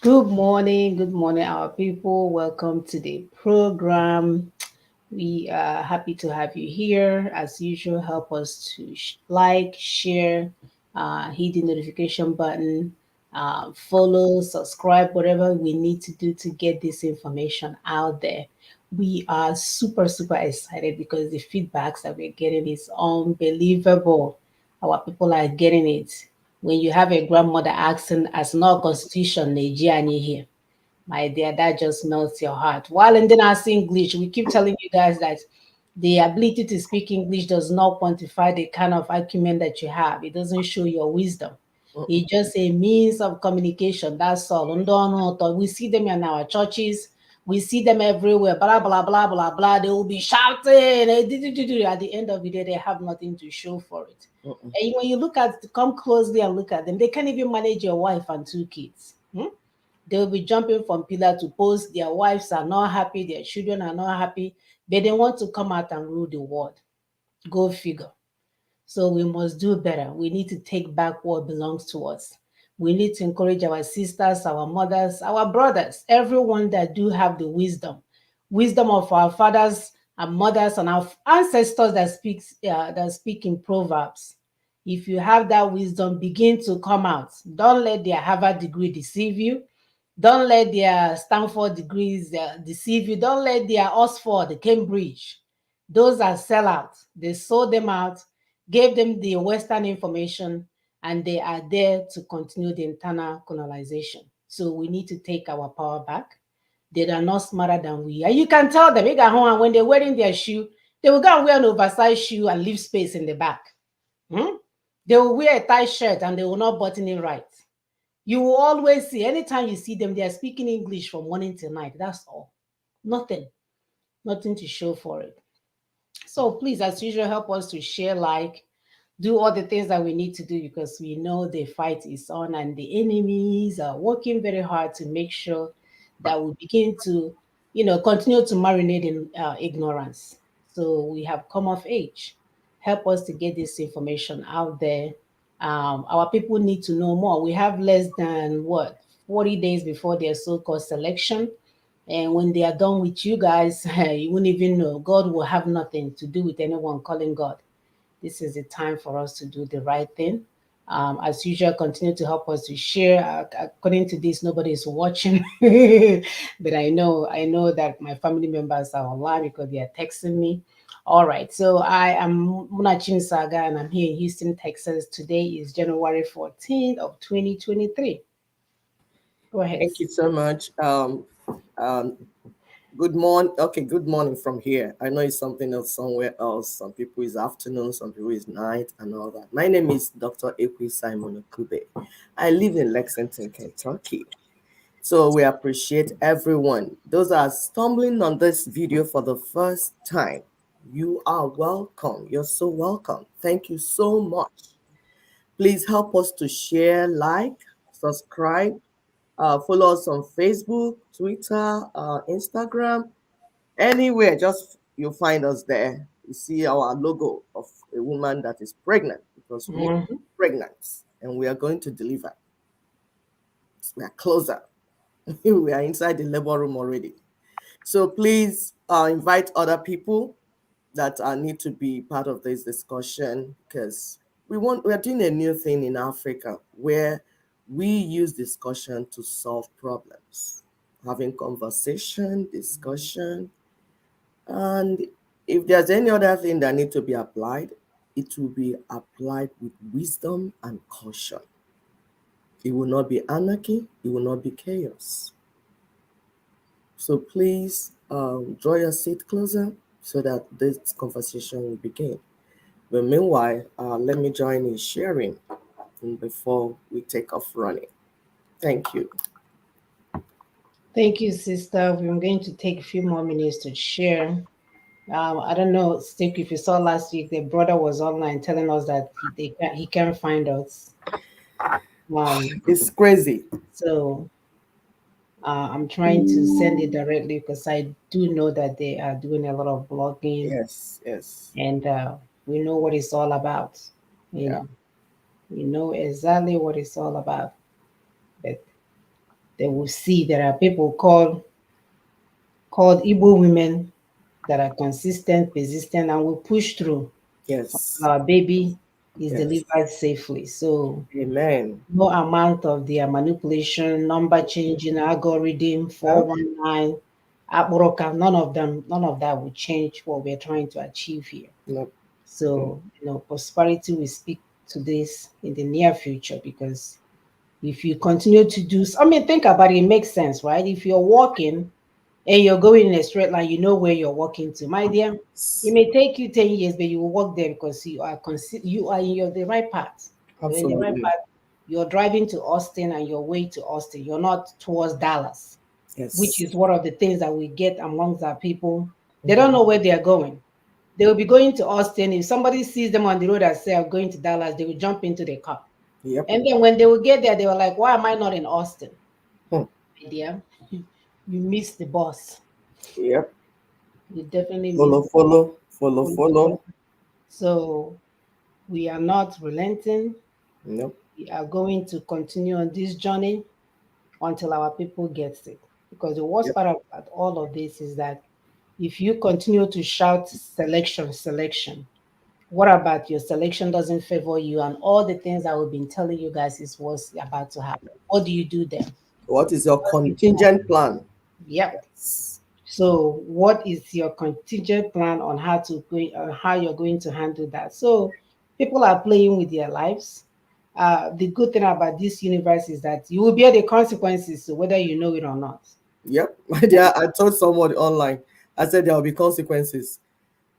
Good morning, our people. Welcome to the program. We are happy to have you here. As usual, help us to like, share, hit the notification button, follow, subscribe, whatever we need to do to get this information out there. We are super excited because the feedbacks that we're getting is unbelievable. Our people are getting it. When you have a grandmother asking, as no constitution, Nigeria here, my dear, that just melts your heart. While in us English, we keep telling you guys that the ability to speak English does not quantify the kind of acumen that you have. It doesn't show your wisdom. Mm-mm. It's just a means of communication. That's all. We see them in our churches. We see them everywhere. Blah, blah, blah, blah, blah. They will be shouting. At the end of the day, they have nothing to show for it. Mm-mm. And when you come closely and look at them, they can't even manage your wife and two kids. They'll be jumping from pillar to post. Their wives are not happy, their children are not happy, but they want to come out and rule the world. Go figure. So we must do better. We need to take back what belongs to us. We need to encourage our sisters, our mothers, our brothers, everyone that do have the wisdom of our fathers and mothers and our ancestors that speak in proverbs. If you have that wisdom, begin to come out. Don't let their Harvard degree deceive you. Don't let their Stanford degrees deceive you. Don't let their Oxford, Cambridge. Those are sellouts. They sold them out, gave them the Western information, and they are there to continue the internal colonization. So we need to take our power back. They are not smarter than we are. You can tell them, when they're wearing their shoe, they will go and wear an oversized shoe and leave space in the back. Hmm? They will wear a tight shirt and they will not button it right. You will always see, anytime you see them, they are speaking English from morning till night. That's all. Nothing. Nothing to show for it. So please, as usual, help us to share, like, do all the things that we need to do because we know the fight is on and the enemies are working very hard to make sure that we begin to, continue to marinate in ignorance. So we have come of age. Help us to get this information out there. Our people need to know more. We have less than 40 days before their so-called selection. And when they are done with you guys, you won't even know. God will have nothing to do with anyone calling God. This is the time for us to do the right thing. As usual, continue to help us to share. According to this, nobody is watching, but I know that my family members are online because they are texting me. All right, so I am Munachin Saga, and I'm here in Houston, Texas. Today is January 14th of 2023. Go ahead. Thank you so much. Um, Good morning. Okay, good morning from here. I know it's something else somewhere else. Some people is afternoon, some people is night, and all that. My name is Dr. Ekwi Simon Okube. I live in Lexington, Kentucky. So we appreciate everyone. Those are stumbling on this video for the first time. You are welcome. You're so welcome. Thank you so much. Please help us to share, like, subscribe, follow us on Facebook, Twitter, Instagram, anywhere. Just you'll find us there. You see our logo of a woman that is pregnant because we are Mhm. pregnant and we are going to deliver. We are closer. We are inside the labor room already. So please invite other people that need to be part of this discussion because we are doing a new thing in Africa where we use discussion to solve problems, having conversation, discussion, and if there's any other thing that need to be applied, it will be applied with wisdom and caution. It will not be anarchy. It will not be chaos. So please draw your seat closer so that this conversation will begin. But meanwhile, let me join in sharing before we take off running. Thank you. Thank you, sister. We're going to take a few more minutes to share. I don't know, Steve, if you saw last week, the brother was online telling us that he can't find us. Um, It's crazy. so I'm trying to send it directly because I do know that they are doing a lot of blogging Yes, yes. and we know what it's all about. You Yeah. know, we know exactly what it's all about. But They will see there are people called Igbo women that are consistent, persistent, and will push through. Yes. Our baby is Yes. delivered safely. So Amen. no amount of their manipulation, number changing, algorithm, Huh? 419, Akboroka, none of that will change what we're trying to achieve here. No. Mm. So, prosperity will speak to this in the near future because if you continue to do, I mean, think about it, it makes sense, right? If you're walking and you're going in a straight line, you know where you're walking to, my dear. It may take you 10 years, but you will walk there because you are in the right path. You're in the right Absolutely. path. You're driving to Austin and your way to Austin. You're not towards Dallas, which Yes. is one of the things that we get amongst our people. They don't Mhm. know where they are going. They will be going to Austin. If somebody sees them on the road and say, I'm going to Dallas, they will jump into the car. Yep. And then when they will get there, they were like, why am I not in Austin? Hmm. My dear, you missed the bus. Yep. You definitely Follow, missed the follow, follow, bus. follow. So we are not relenting. Nope. We are going to continue on this journey until our people get it. Because the worst Yep. part about all of this is that if you continue to shout selection, selection, what about your selection doesn't favor you and all the things that we've been telling you guys is what's about to happen? What do you do then? What is your What you do? contingent plan? Yep. Yes. So, what is your contingent plan on how you're going to handle that? So, people are playing with their lives. The good thing about this universe is that you will bear the consequences, so whether you know it or not. Yep. My dear, I told somebody online, I said there will be consequences.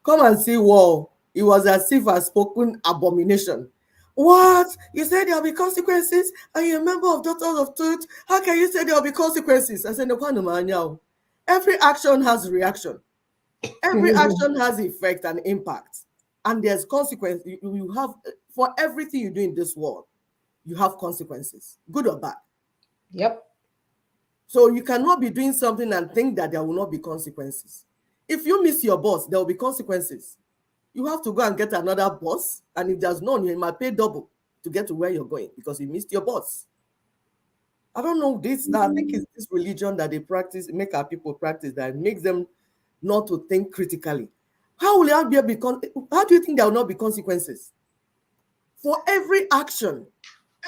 Come and see war. It was as if a spoken abomination. What? You said there will be consequences and you're a member of Daughters of Truth? How can you say there will be consequences? I said, no, every action has reaction. Every action has effect and impact. And there's consequence. You have, for everything you do in this world, you have consequences, good or bad. Yep. So you cannot be doing something and think that there will not be consequences. If you miss your boss, there will be consequences. You have to go and get another boss, and if there's none, you might pay double to get to where you're going because you missed your boss. I don't know this. I think it's this religion that they practice, make our people practice, that makes them not to think critically. How will there be? How do you think there will not be consequences for every action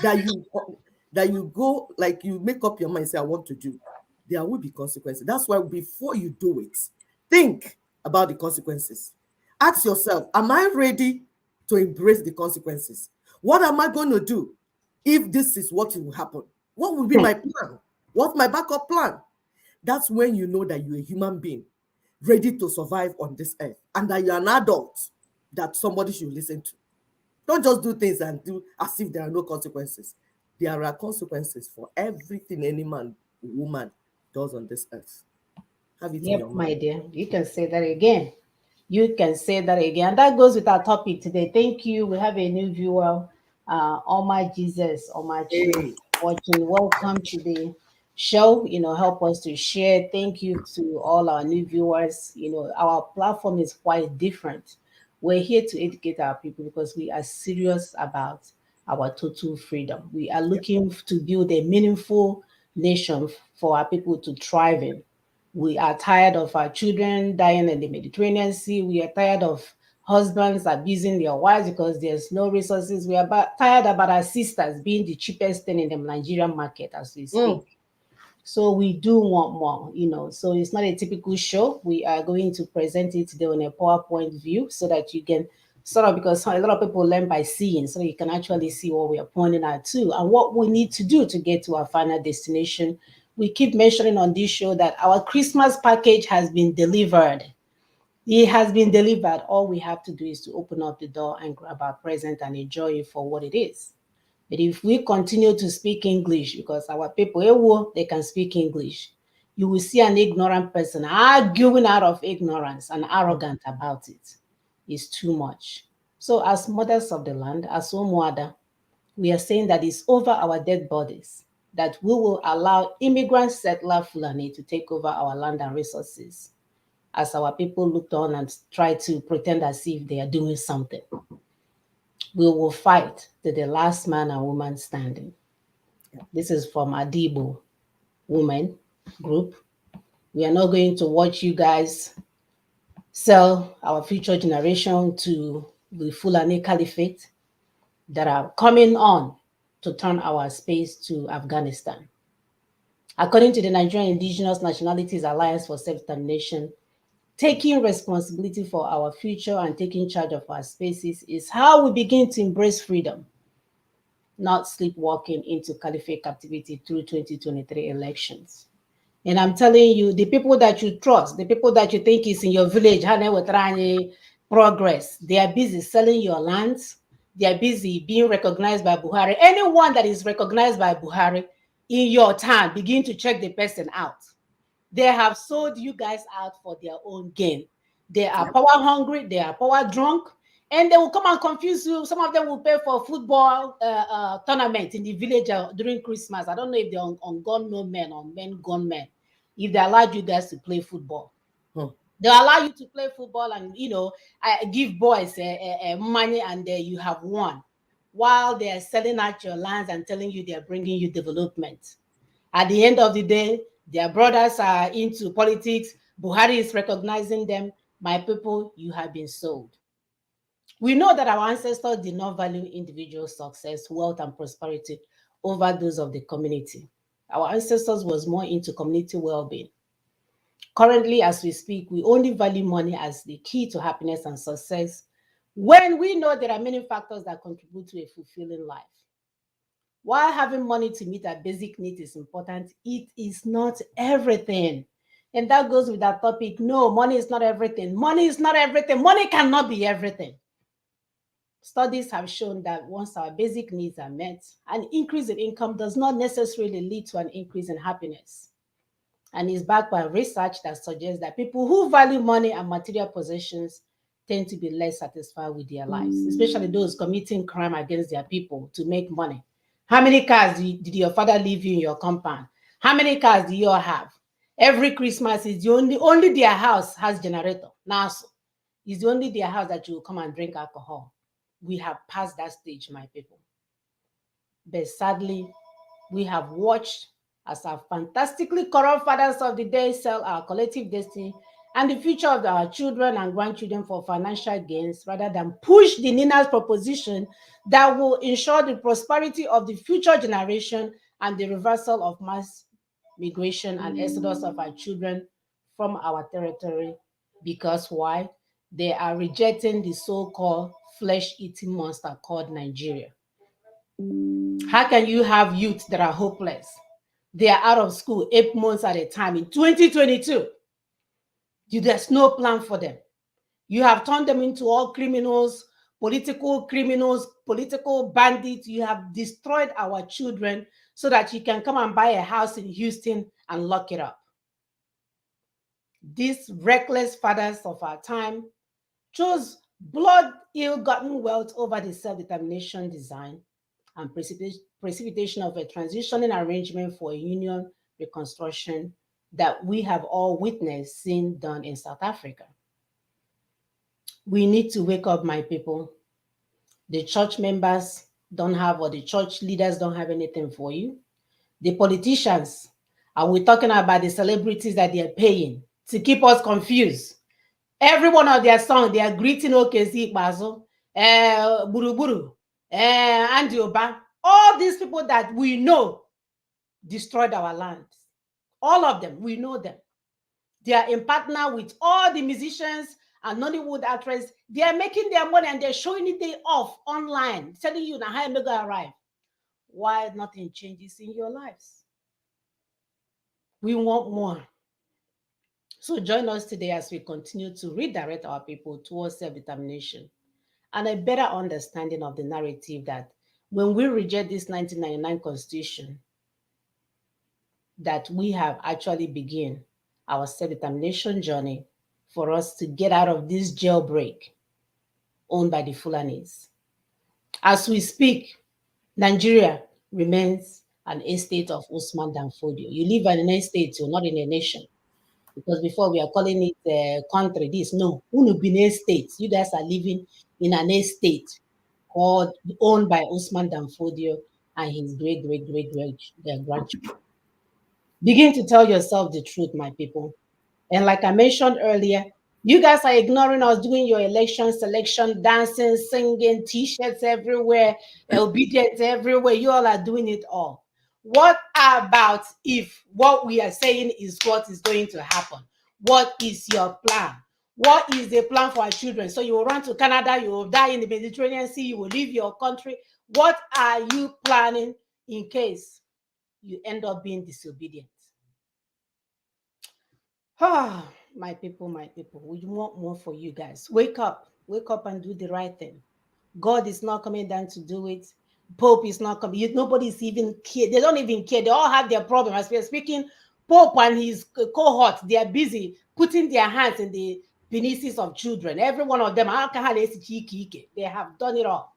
that you go, like you make up your mind, say I want to do? There will be consequences. That's why before you do it, think about the consequences. Ask yourself, am I ready to embrace the consequences? What am I going to do if this is what will happen? What will be my plan? What's my backup plan? That's when you know that you're a human being ready to survive on this earth and that you're an adult that somebody should listen to. Don't just do things and do as if there are no consequences. There are consequences for everything any man, woman does on this earth. Have it in Yep, your my mind. dear. You can say that again. You can say that again. That goes with our topic today. Thank you. We have a new viewer, All My Jesus, All My Chi, Hey, watching. Welcome to the show. Help us to share. Thank you to all our new viewers. Our platform is quite different. We're here to educate our people because we are serious about our total freedom. We are yeah. looking to build a meaningful nation for our people to thrive in. We are tired of our children dying in the Mediterranean Sea. We are tired of husbands abusing their wives because there's no resources. We are tired about our sisters being the cheapest thing in the Nigerian market as we Mm, speak. So we do want more. So it's not a typical show. We are going to present it today on a PowerPoint view so that you can sort of, because a lot of people learn by seeing, so you can actually see what we are pointing at too and what we need to do to get to our final destination. We keep mentioning on this show that our Christmas package has been delivered. It has been delivered. All we have to do is to open up the door and grab our present and enjoy it for what it is. But if we continue to speak English, because our people, they can speak English, you will see an ignorant person arguing out of ignorance and mm. arrogant about it. It's too much. So, as mothers of the land, as Umuada, we are saying that it's over our dead bodies that we will allow immigrant settler Fulani to take over our land and resources as our people looked on and tried to pretend as if they are doing something. We will fight to the last man and woman standing. Yeah. This is from Adibo. women group. We are not going to watch you guys sell our future generation to the Fulani Caliphate that are coming on to turn our space to Afghanistan. According to the Nigerian Indigenous Nationalities Alliance for Self-Determination, taking responsibility for our future and taking charge of our spaces is how we begin to embrace freedom, not sleepwalking into caliphate captivity through 2023 elections. And I'm telling you, the people that you trust, the people that you think is in your village, progress, they are busy selling your lands. They are busy being recognized by Buhari. Anyone that is recognized by Buhari in your town, begin to check the person out. They have sold you guys out for their own gain. They are power hungry, they are power drunk, and they will come and confuse you. Some of them will pay for football tournament in the village during Christmas. I don't know if they're on gun men or men gunmen, if they allowed you guys to play football. They allow you to play football and, give boys money, and you have won, while they are selling out your lands and telling you they are bringing you development. At the end of the day, their brothers are into politics. Buhari is recognizing them. My people, you have been sold. We know that our ancestors did not value individual success, wealth, and prosperity over those of the community. Our ancestors was more into community well-being. Currently, as we speak, we only value money as the key to happiness and success, when we know there are many factors that contribute to a fulfilling life. While having money to meet our basic needs is important, it is not everything. And that goes with that topic. No, money is not everything. Money is not everything. Money cannot be everything. Studies have shown that once our basic needs are met, an increase in income does not necessarily lead to an increase in happiness. And is backed by research that suggests that people who value money and material possessions tend to be less satisfied with their lives, especially those committing crime against their people to make money. How many cars did your father leave you in your compound? How many cars do you all have? Every Christmas is the only their house has generator. Now, it's the only their house that you will come and drink alcohol. We have passed that stage, my people. But sadly, we have watched as our fantastically corrupt fathers of the day sell our collective destiny and the future of our children and grandchildren for financial gains, rather than push the Nina's proposition that will ensure the prosperity of the future generation and the reversal of mass migration and exodus of our children from our territory. Because why? They are rejecting the so-called flesh-eating monster called Nigeria. How can you have youth that are hopeless? They are out of school 8 months at a time in 2022. There's no plan for them. You have turned them into all criminals, political bandits. You have destroyed our children so that you can come and buy a house in Houston and lock it up. These reckless fathers of our time chose blood ill-gotten wealth over the self-determination design and precipitation of a transitioning arrangement for a union reconstruction that we have all witnessed seen done in South Africa. We need to wake up, my people. The church members don't have, or the church leaders don't have anything for you. The politicians, are we talking about the celebrities that they are paying to keep us confused? Every one of their songs, they are greeting OKC, Bazo, Buruburu, Andy Oba. All these people that we know destroyed our lands. All of them, we know them. They are in partner with all the musicians and Nollywood actors. They are making their money and they're showing it they off online, telling you now how I'm going to arrive. Why nothing changes in your lives? We want more. So join us today as we continue to redirect our people towards self-determination and a better understanding of the narrative that when we reject this 1999 Constitution, that we have actually begun our self-determination journey for us to get out of this jailbreak owned by the Fulanis. As we speak, Nigeria remains an estate of Usman Dan Fodio. You live in an estate, you're not in a nation. Because before we are calling it a country, this, no, Unubine State. You guys are living in an estate owned by Usman Dan Fodio and his great grandchildren. Begin to tell yourself the truth, my people. And like I mentioned earlier, you guys are ignoring us doing your election selection, dancing, singing, t-shirts everywhere, obedience everywhere. You all are doing it all. What about if what we are saying is what is going to happen? What is your plan? What is the plan for our children? So you will run to Canada, you will die in the Mediterranean Sea, you will leave your country. What are you planning in case you end up being disobedient? Ah, my people, we want more for you guys. Wake up and do the right thing. God is not coming down to do it. Pope is not coming. Nobody's even care. They don't even care. They all have their problem. As we are speaking, Pope and his cohort, they are busy putting their hands in the penises of children. Every one of them, they have done it all.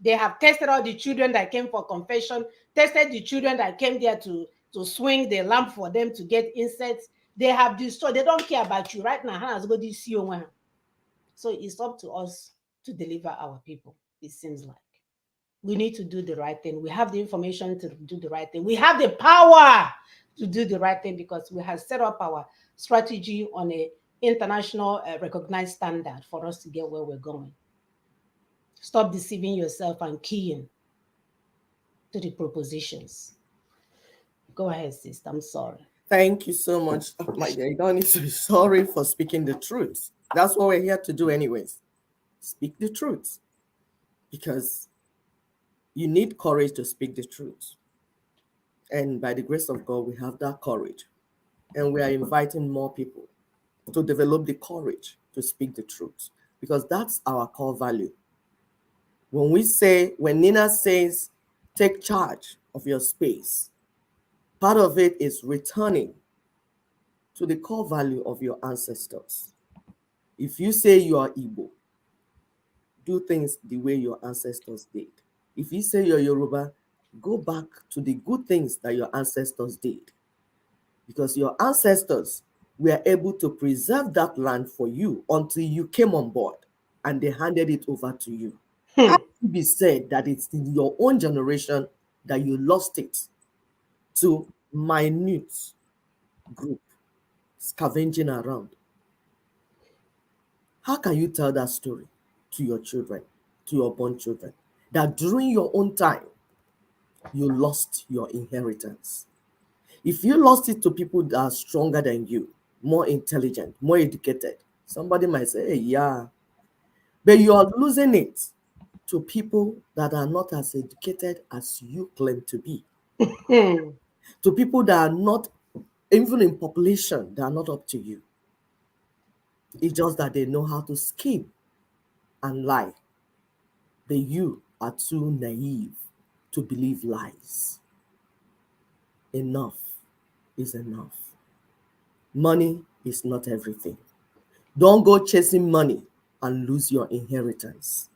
They have tested all the children that came for confession, tested the children that came there to swing the lamp for them to get insects. They have destroyed. They don't care about you right now. So it's up to us to deliver our people. It seems like we need to do the right thing. We have the information to do the right thing. We have the power to do the right thing because we have set up our strategy on a international recognized standard for us to get where we're going. Stop deceiving yourself and keying to the propositions. Go ahead, sister. I'm sorry. Thank you so much. Oh my God, you don't need to be sorry for speaking the truth. That's what we're here to do, anyways. Speak the truth. Because you need courage to speak the truth. And by the grace of God, we have that courage. And we are inviting more people to develop the courage to speak the truth. Because that's our core value. When Nina says, take charge of your space, part of it is returning to the core value of your ancestors. If you say you are Igbo, do things the way your ancestors did. If you say you're Yoruba, go back to the good things that your ancestors did. Because your ancestors were able to preserve that land for you until you came on board and they handed it over to you. How can it be said that it's in your own generation that you lost it to minute group scavenging around? How can you tell that story to your children, to your born children, that during your own time, you lost your inheritance? If you lost it to people that are stronger than you, more intelligent, more educated, somebody might say, hey, yeah. But you are losing it to people that are not as educated as you claim to be. To people that are not, even in population, they are not up to you. It's just that they know how to scheme and lie. But you are too naive to believe lies. Enough is enough. Money is not everything. Don't go chasing money and lose your inheritance,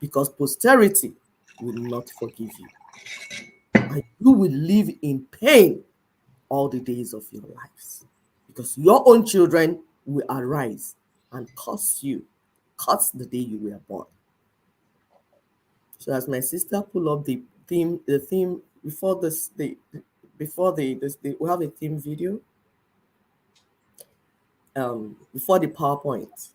because posterity will not forgive you. And you will live in pain all the days of your lives, because your own children will arise and curse you, curse the day you were born. So as my sister pull up the theme before we have a theme video before the PowerPoint.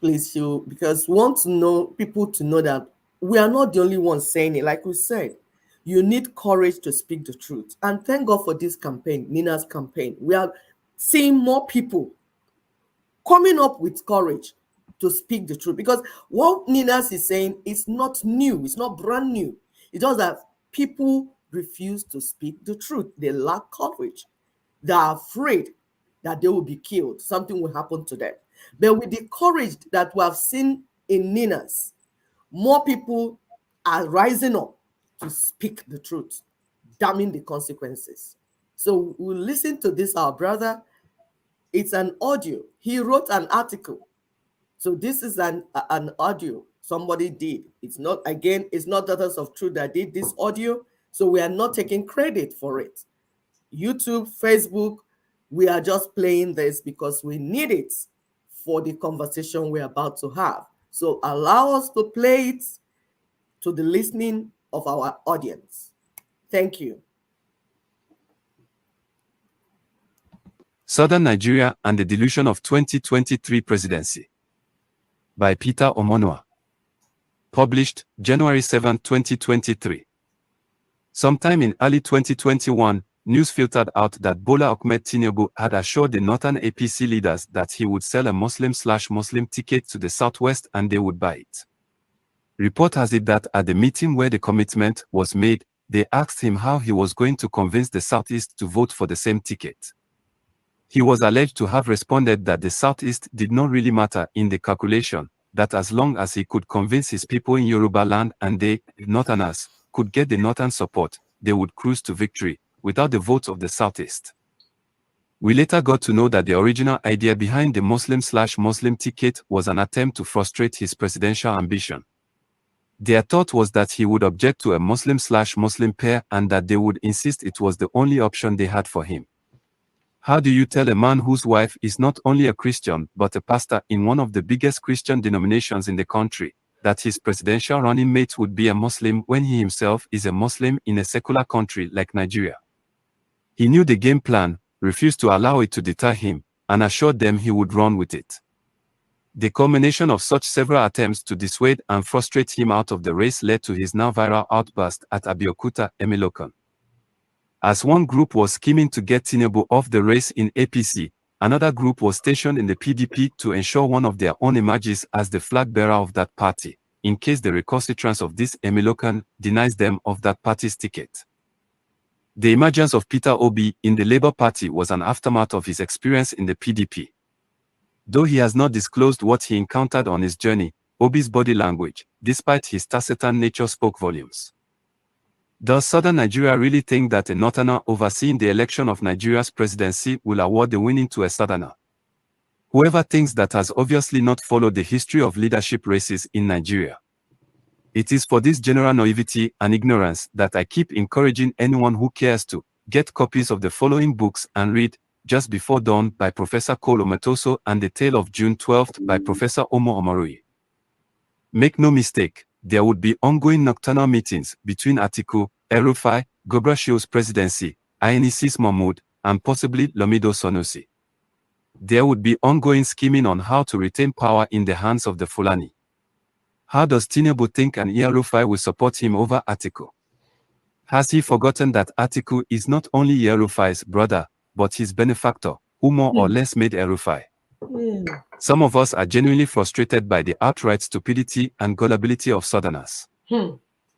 Please, because we want to know people to know that we are not the only ones saying it. Like we said, you need courage to speak the truth. And thank God for this campaign, Nina's campaign. We are seeing more people coming up with courage to speak the truth, because what Nina's is saying is not new, it's not brand new. It's just that people refuse to speak the truth. They lack courage. They are afraid that they will be killed, something will happen to them. But with the courage that we have seen in Nina's, more people are rising up to speak the truth, damning the consequences. So we'll listen to this, our brother. It's an audio. He wrote an article. So this is an audio somebody did. It's not Daughters of Truth that did this audio. So we are not taking credit for it. YouTube, Facebook, we are just playing this because we need it for the conversation we're about to have. So allow us to play it to the listening of our audience. Thank you. Southern Nigeria and the Delusion of 2023 Presidency. By Peter Omonua. Published January 7, 2023. Sometime in early 2021, news filtered out that Bola Ahmed Tinubu had assured the northern APC leaders that he would sell a Muslim/Muslim ticket to the southwest and they would buy it. Report has it that at the meeting where the commitment was made, they asked him how he was going to convince the southeast to vote for the same ticket. He was alleged to have responded that the southeast did not really matter in the calculation, that as long as he could convince his people in Yoruba land and they, northerners, could get the northern support, they would cruise to victory, without the votes of the southeast. We later got to know that the original idea behind the Muslim/Muslim ticket was an attempt to frustrate his presidential ambition. Their thought was that he would object to a Muslim/Muslim pair and that they would insist it was the only option they had for him. How do you tell a man whose wife is not only a Christian but a pastor in one of the biggest Christian denominations in the country, that his presidential running mate would be a Muslim when he himself is a Muslim in a secular country like Nigeria? He knew the game plan, refused to allow it to deter him, and assured them he would run with it. The culmination of such several attempts to dissuade and frustrate him out of the race led to his now viral outburst at Abeokuta, Emilokan. As one group was scheming to get Tinubu off the race in APC, another group was stationed in the PDP to ensure one of their own emerges as the flag bearer of that party, in case the recalcitrance of this Emilokan denies them of that party's ticket. The emergence of Peter Obi in the Labour Party was an aftermath of his experience in the PDP. Though he has not disclosed what he encountered on his journey, Obi's body language, despite his taciturn nature, spoke volumes. Does Southern Nigeria really think that a northerner overseeing the election of Nigeria's presidency will award the winning to a southerner? Whoever thinks that has obviously not followed the history of leadership races in Nigeria. It is for this general naivety and ignorance that I keep encouraging anyone who cares to get copies of the following books and read Just Before Dawn by Professor Cole Ometoso and The Tale of June 12th by Professor Omo Omorui. Make no mistake, there would be ongoing nocturnal meetings between Atiku, El-Rufai, Gobrashio's presidency, INEC's Mahmoud, and possibly Lamido Sanusi. There would be ongoing scheming on how to retain power in the hands of the Fulani. How does Tinubu think an El-Rufai will support him over Atiku? Has he forgotten that Atiku is not only El-Rufai's brother, but his benefactor, who more or less made El-Rufai? Some of us are genuinely frustrated by the outright stupidity and gullibility of Southerners.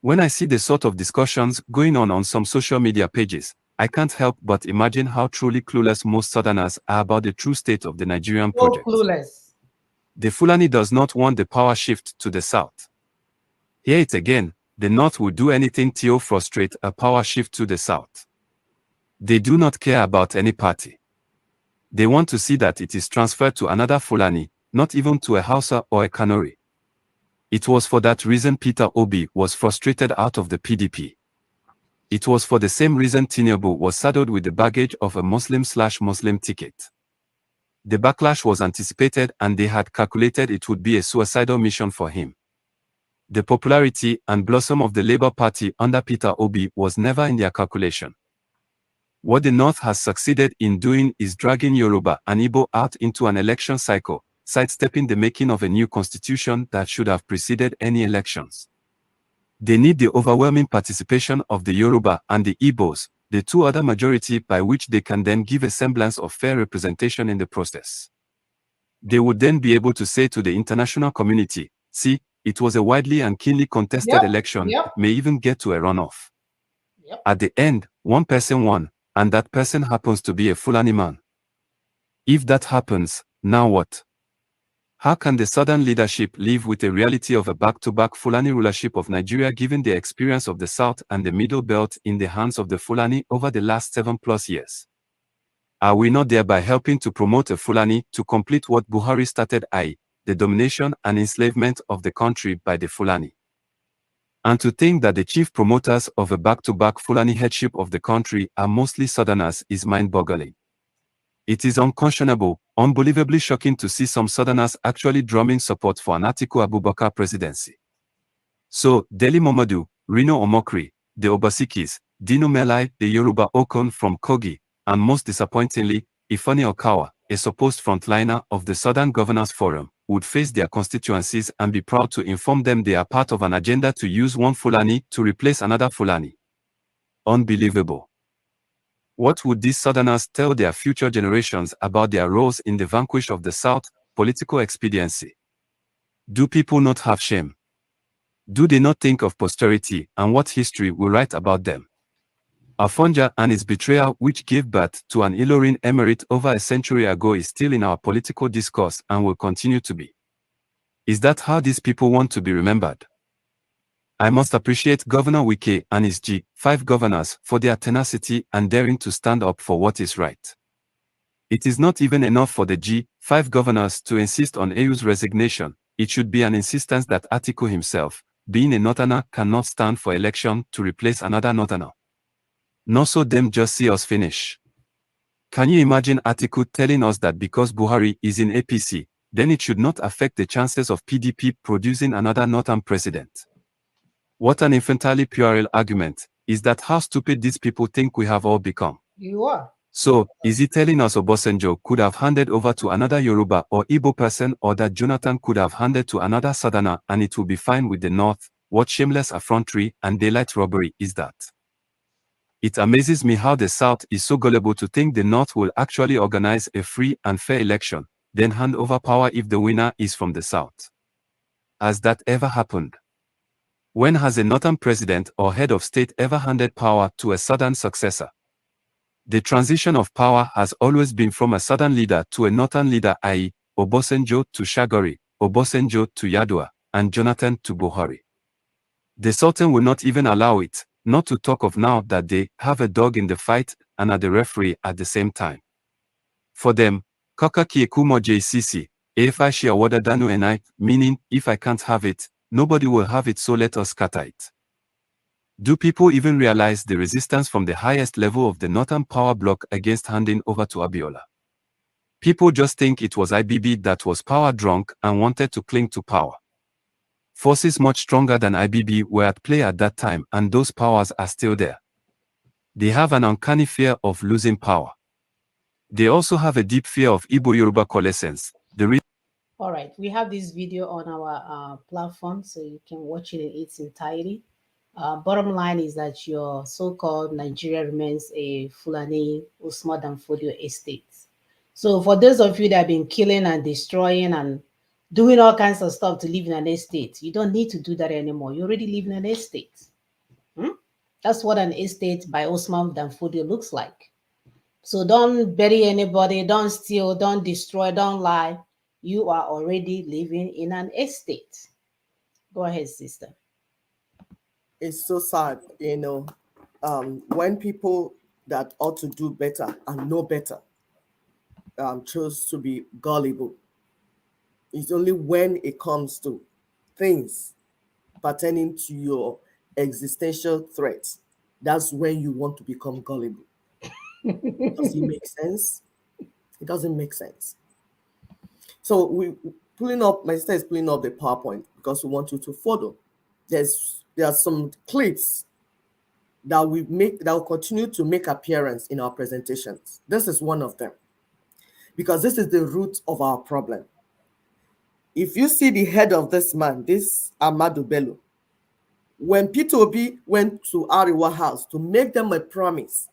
When I see the sort of discussions going on some social media pages, I can't help but imagine how truly clueless most Southerners are about the true state of the Nigerian project. Clueless. The Fulani does not want the power shift to the south. Hear it again, the North will do anything to frustrate a power shift to the south. They do not care about any party. They want to see that it is transferred to another Fulani, not even to a Hausa or a Kanuri. It was for that reason Peter Obi was frustrated out of the PDP. It was for the same reason Tinubu was saddled with the baggage of a Muslim/Muslim ticket. The backlash was anticipated and they had calculated it would be a suicidal mission for him. The popularity and blossom of the Labour Party under Peter Obi was never in their calculation. What the North has succeeded in doing is dragging Yoruba and Igbo out into an election cycle, sidestepping the making of a new constitution that should have preceded any elections. They need the overwhelming participation of the Yoruba and the Igbos, the two other majority by which they can then give a semblance of fair representation in the process. They would then be able to say to the international community, see, it was a widely and keenly contested election, may even get to a runoff. At the end, one person won, and that person happens to be a Fulani man. If that happens, now what? How can the Southern leadership live with the reality of a back-to-back Fulani rulership of Nigeria given the experience of the South and the Middle Belt in the hands of the Fulani over the last 7+ years? Are we not thereby helping to promote a Fulani to complete what Buhari started, i.e., the domination and enslavement of the country by the Fulani? And to think that the chief promoters of a back-to-back Fulani headship of the country are mostly Southerners is mind-boggling. It is unconscionable, unbelievably shocking to see some Southerners actually drumming support for an Atiku Abubakar presidency. So, Dele Momodu, Rino Omokri, the Obasikis, Dino Melai, the Yoruba Okon from Kogi, and most disappointingly, Ifeanyi Okawa, a supposed frontliner of the Southern Governors Forum, would face their constituencies and be proud to inform them they are part of an agenda to use one Fulani to replace another Fulani. Unbelievable. What would these Southerners tell their future generations about their roles in the vanquish of the South? Political expediency. Do people not have shame? Do they not think of posterity and what history will write about them? Afonja and his betrayal, which gave birth to an Ilorin emirate over a century ago, is still in our political discourse and will continue to be. Is that how these people want to be remembered? I must appreciate Governor Wike and his G5 governors for their tenacity and daring to stand up for what is right. It is not even enough for the G5 governors to insist on AU's resignation. It should be an insistence that Atiku himself, being a Northerner, cannot stand for election to replace another Northerner. Not so them just see us finish. Can you imagine Atiku telling us that because Buhari is in APC, then it should not affect the chances of PDP producing another Northern president? What an infantile puerile argument. Is that how stupid these people think we have all become? You are. So, is he telling us Obasanjo could have handed over to another Yoruba or Igbo person, or that Jonathan could have handed to another Southerner and it will be fine with the North? What shameless effrontery and daylight robbery is that? It amazes me how the South is so gullible to think the North will actually organize a free and fair election, then hand over power if the winner is from the South. Has that ever happened? When has a Northern president or head of state ever handed power to a Southern successor? The transition of power has always been from a Southern leader to a Northern leader, i.e., Obasanjo to Shagari, Obasanjo to Yar'Adua, and Jonathan to Buhari. The Sultan will not even allow it, not to talk of now that they have a dog in the fight and are the referee at the same time. For them, Kaka Kiekumo JCC, Efa Shiawada Danu and I, meaning, if I can't have it, nobody will have it, so let us scatter it. Do people even realize the resistance from the highest level of the Northern power bloc against handing over to Abiola? People just think it was IBB that was power drunk and wanted to cling to power. Forces much stronger than IBB were at play at that time, and those powers are still there. They have an uncanny fear of losing power. They also have a deep fear of Igbo-Yoruba coalescence. All right, we have this video on our platform, so you can watch it in its entirety. Bottom line is that your so-called Nigeria remains a Fulani Usman Dan Fodio estate. So for those of you that have been killing and destroying and doing all kinds of stuff to live in an estate, you don't need to do that anymore. You already live in an estate. That's what an estate by Usman Dan Fodio looks like. So don't bury anybody, don't steal, don't destroy, don't lie. You are already living in an estate. Go ahead, sister. It's so sad, when people that ought to do better and know better chose to be gullible. It's only when it comes to things pertaining to your existential threats, that's when you want to become gullible. Does it make sense? It doesn't make sense. So my sister is pulling up the PowerPoint because we want you to follow. There are some clips that will continue to make appearance in our presentations. This is one of them, because this is the root of our problem. If you see the head of this man, this Ahmadu Bello, when Peter Obi went to Ariwa House to make them a promise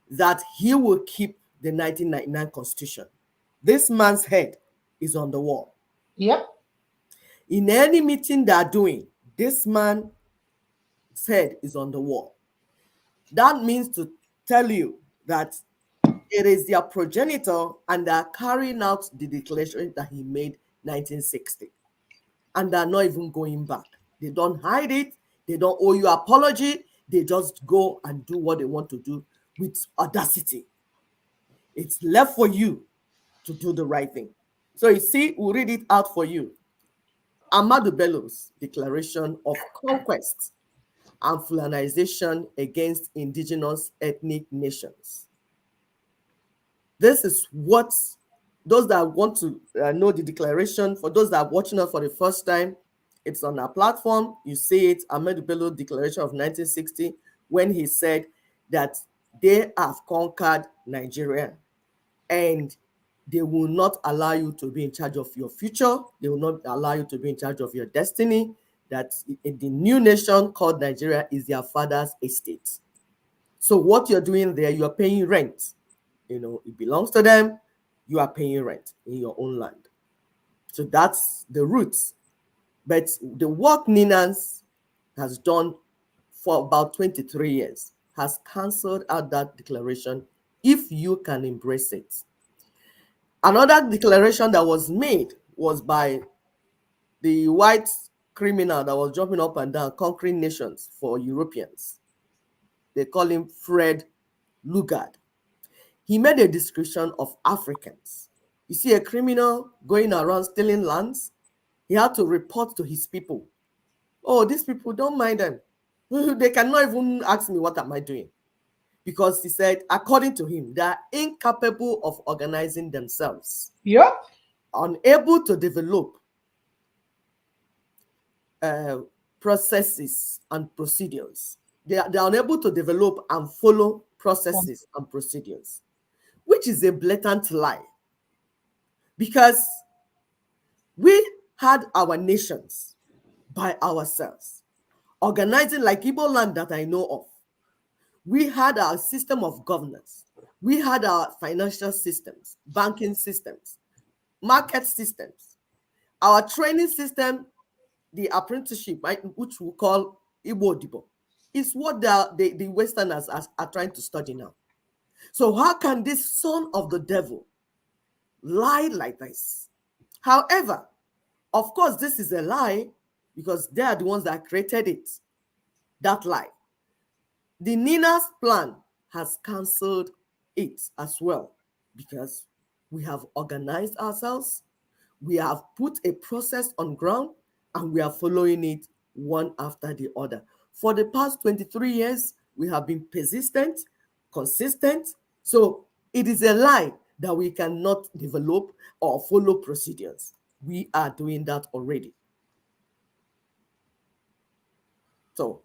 that he will keep the 1999 Constitution, this man's head is on the wall. Yep. In any meeting they are doing, this man's head is on the wall. That means to tell you that it is their progenitor and they are carrying out the declaration that he made 1960. And they're not even going back. They don't hide it. They don't owe you apology. They just go and do what they want to do with audacity. It's left for you to do the right thing. So you see, we'll read it out for you. Ahmadu Bello's Declaration of Conquest and Fulanization against indigenous ethnic nations. This is what those that want to know the declaration, for those that are watching us for the first time, it's on our platform. You see it, Ahmadu Bello Declaration of 1960, when he said that they have conquered Nigeria. and they will not allow you to be in charge of your future. They will not allow you to be in charge of your destiny. That in the new nation called Nigeria is their father's estate. So what you're doing there, you're paying rent. It belongs to them. You are paying rent in your own land. So that's the roots. But the work Ninas has done for about 23 years has cancelled out that declaration if you can embrace it. Another declaration that was made was by the white criminal that was jumping up and down, conquering nations for Europeans. They call him Fred Lugard. He made a description of Africans. You see a criminal going around stealing lands, he had to report to his people. Oh, these people, don't mind them. They cannot even ask me what am I doing. Because he said, according to him, they are incapable of organizing themselves. Yep. Unable to develop processes and procedures. They are unable to develop and follow processes and procedures, which is a blatant lie. Because we had our nations by ourselves, organizing like Igbo land that I know of. We had our system of governance. We had our financial systems, banking systems, market systems, our training system, the apprenticeship, which we call Igbo Dibo, is what the Westerners are trying to study now. So how can this son of the devil lie like this? However, of course, this is a lie because they are the ones that created it, that lie. The Nina's plan has cancelled it as well because we have organized ourselves, we have put a process on ground, and we are following it one after the other. For the past 23 years, we have been persistent, consistent. So it is a lie that we cannot develop or follow procedures. We are doing that already. So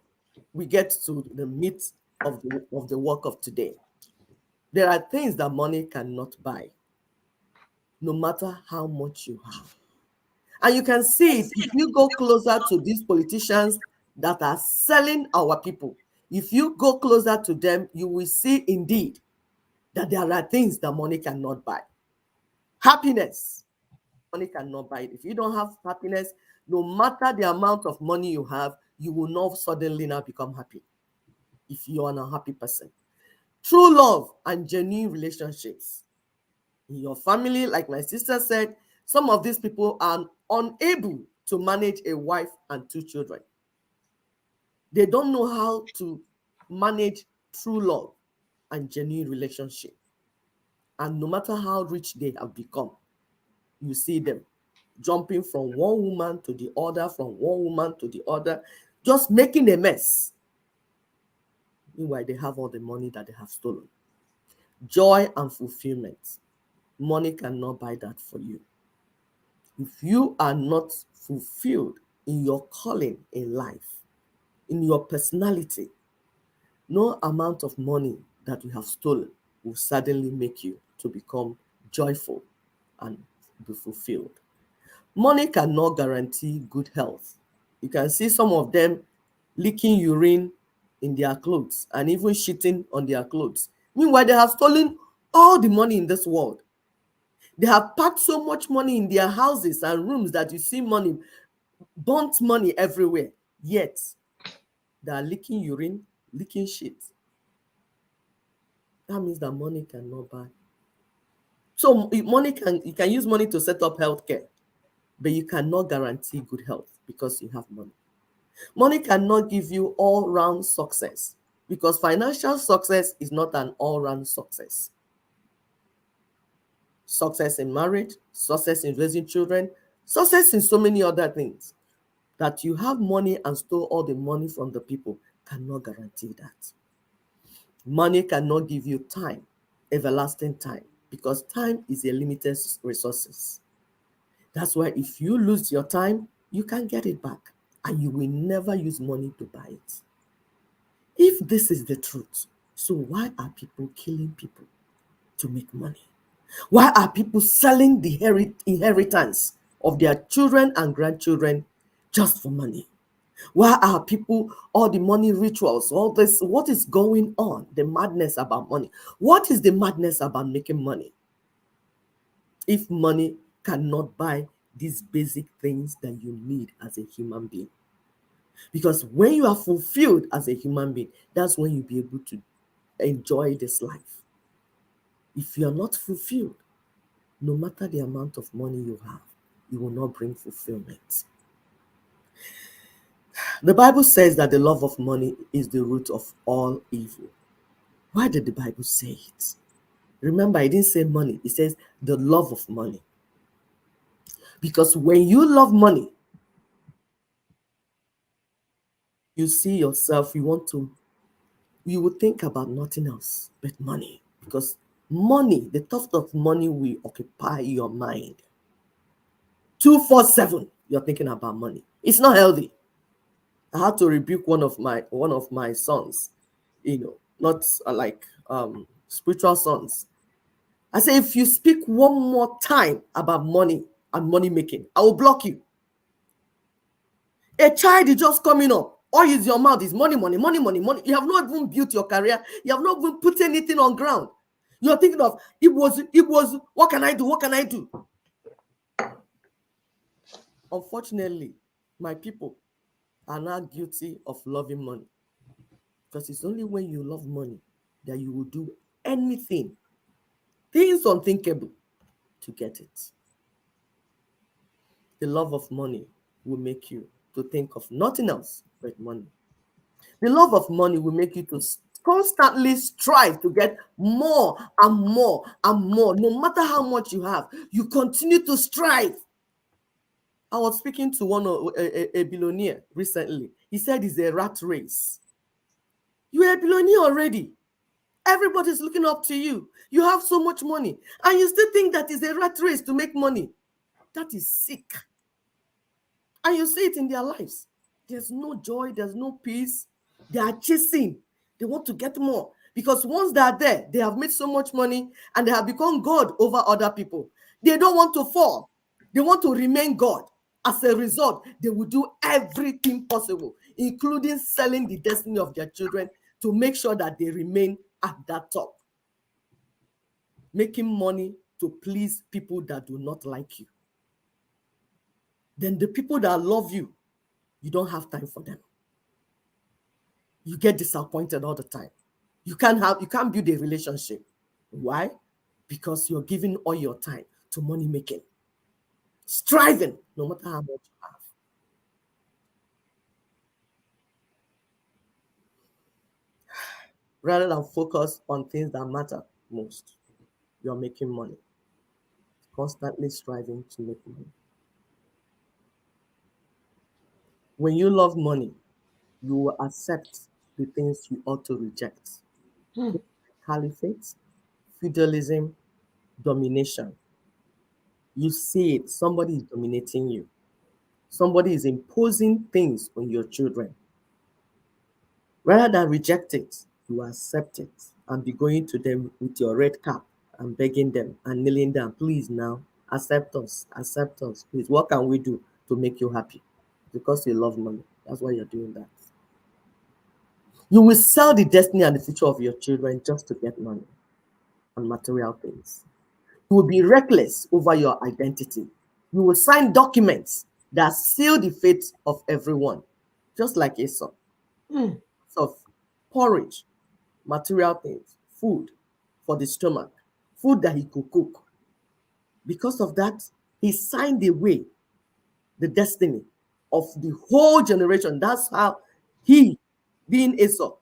we get to the meat of the work of today. There are things that money cannot buy, no matter how much you have. And you can see it if you go closer to these politicians that are selling our people. If you go closer to them, you will see indeed that there are things that money cannot buy. Happiness, money cannot buy it. If you don't have happiness, no matter the amount of money you have, you will not suddenly now become happy if you are an unhappy person. True love and genuine relationships. In your family, like my sister said, some of these people are unable to manage a wife and 2 children. They don't know how to manage true love and genuine relationship. And no matter how rich they have become, you see them jumping from one woman to the other, from one woman to the other, just making a mess. Meanwhile, they have all the money that they have stolen. Joy and fulfillment. Money cannot buy that for you. If you are not fulfilled in your calling in life, in your personality, no amount of money that you have stolen will suddenly make you to become joyful and be fulfilled. Money cannot guarantee good health. You can see some of them leaking urine in their clothes and even shitting on their clothes. Meanwhile, they have stolen all the money in this world. They have packed so much money in their houses and rooms that you see money, burnt money everywhere. Yet, they are leaking urine, leaking shit. That means that money cannot buy. So you can use money to set up healthcare, but you cannot guarantee good health because you have money. Money cannot give you all-round success because financial success is not an all-round success. Success in marriage, success in raising children, success in so many other things. That you have money and stole all the money from the people cannot guarantee that. Money cannot give you time, everlasting time, because time is a limited resources. That's why if you lose your time, you can get it back and you will never use money to buy it. If this is the truth, so why are people killing people to make money? Why are people selling the inheritance of their children and grandchildren just for money? Why are people, all the money rituals, all this, what is going on? The madness about money. What is the madness about making money? If money cannot buy these basic things that you need as a human being. Because when you are fulfilled as a human being, that's when you'll be able to enjoy this life. If you are not fulfilled, no matter the amount of money you have, it will not bring fulfillment. The Bible says that the love of money is the root of all evil. Why did the Bible say it? Remember, it didn't say money. It says the love of money. Because when you love money, you see yourself, you will think about nothing else but money. Because money, the thought of money will occupy your mind. 247, you're thinking about money. It's not healthy. I had to rebuke one of my sons, not spiritual sons. I say, if you speak one more time about money and money making, I will block you. A child is just coming up. All is your mouth is money, money, money, money, money. You have not even built your career. You have not even put anything on ground. You're thinking of, it was, what can I do? What can I do? Unfortunately, my people are now guilty of loving money. Because it's only when you love money that you will do anything, things unthinkable, to get it. The love of money will make you to think of nothing else but money. The love of money will make you to constantly strive to get more and more and more. No matter how much you have, you continue to strive. I was speaking to a billionaire recently. He said it's a rat race. You are a billionaire already. Everybody's looking up to you. You have so much money, and you still think that is a rat race to make money. That is sick. And you see it in their lives. There's no joy, there's no peace. They are chasing. They want to get more. Because once they are there, they have made so much money and they have become God over other people. They don't want to fall. They want to remain God. As a result, they will do everything possible, including selling the destiny of their children to make sure that they remain at that top. Making money to please people that do not like you. Then the people that love you, you don't have time for them. You get disappointed all the time. You can't build a relationship. Why? Because you're giving all your time to money making, striving, no matter how much you have. Rather than focus on things that matter most, you're making money, constantly striving to make money. When you love money, you will accept the things you ought to reject. Caliphate, feudalism, domination. You see it, somebody is dominating you. Somebody is imposing things on your children. Rather than reject it, you accept it and be going to them with your red cap and begging them and kneeling down, please now, accept us, please. What can we do to make you happy? Because you love money. That's why you're doing that. You will sell the destiny and the future of your children just to get money and material things. You will be reckless over your identity. You will sign documents that seal the fate of everyone, just like Esau. Of porridge, material things, food for the stomach, food that he could cook. Because of that, he signed away the destiny of the whole generation. That's how he, being Esau,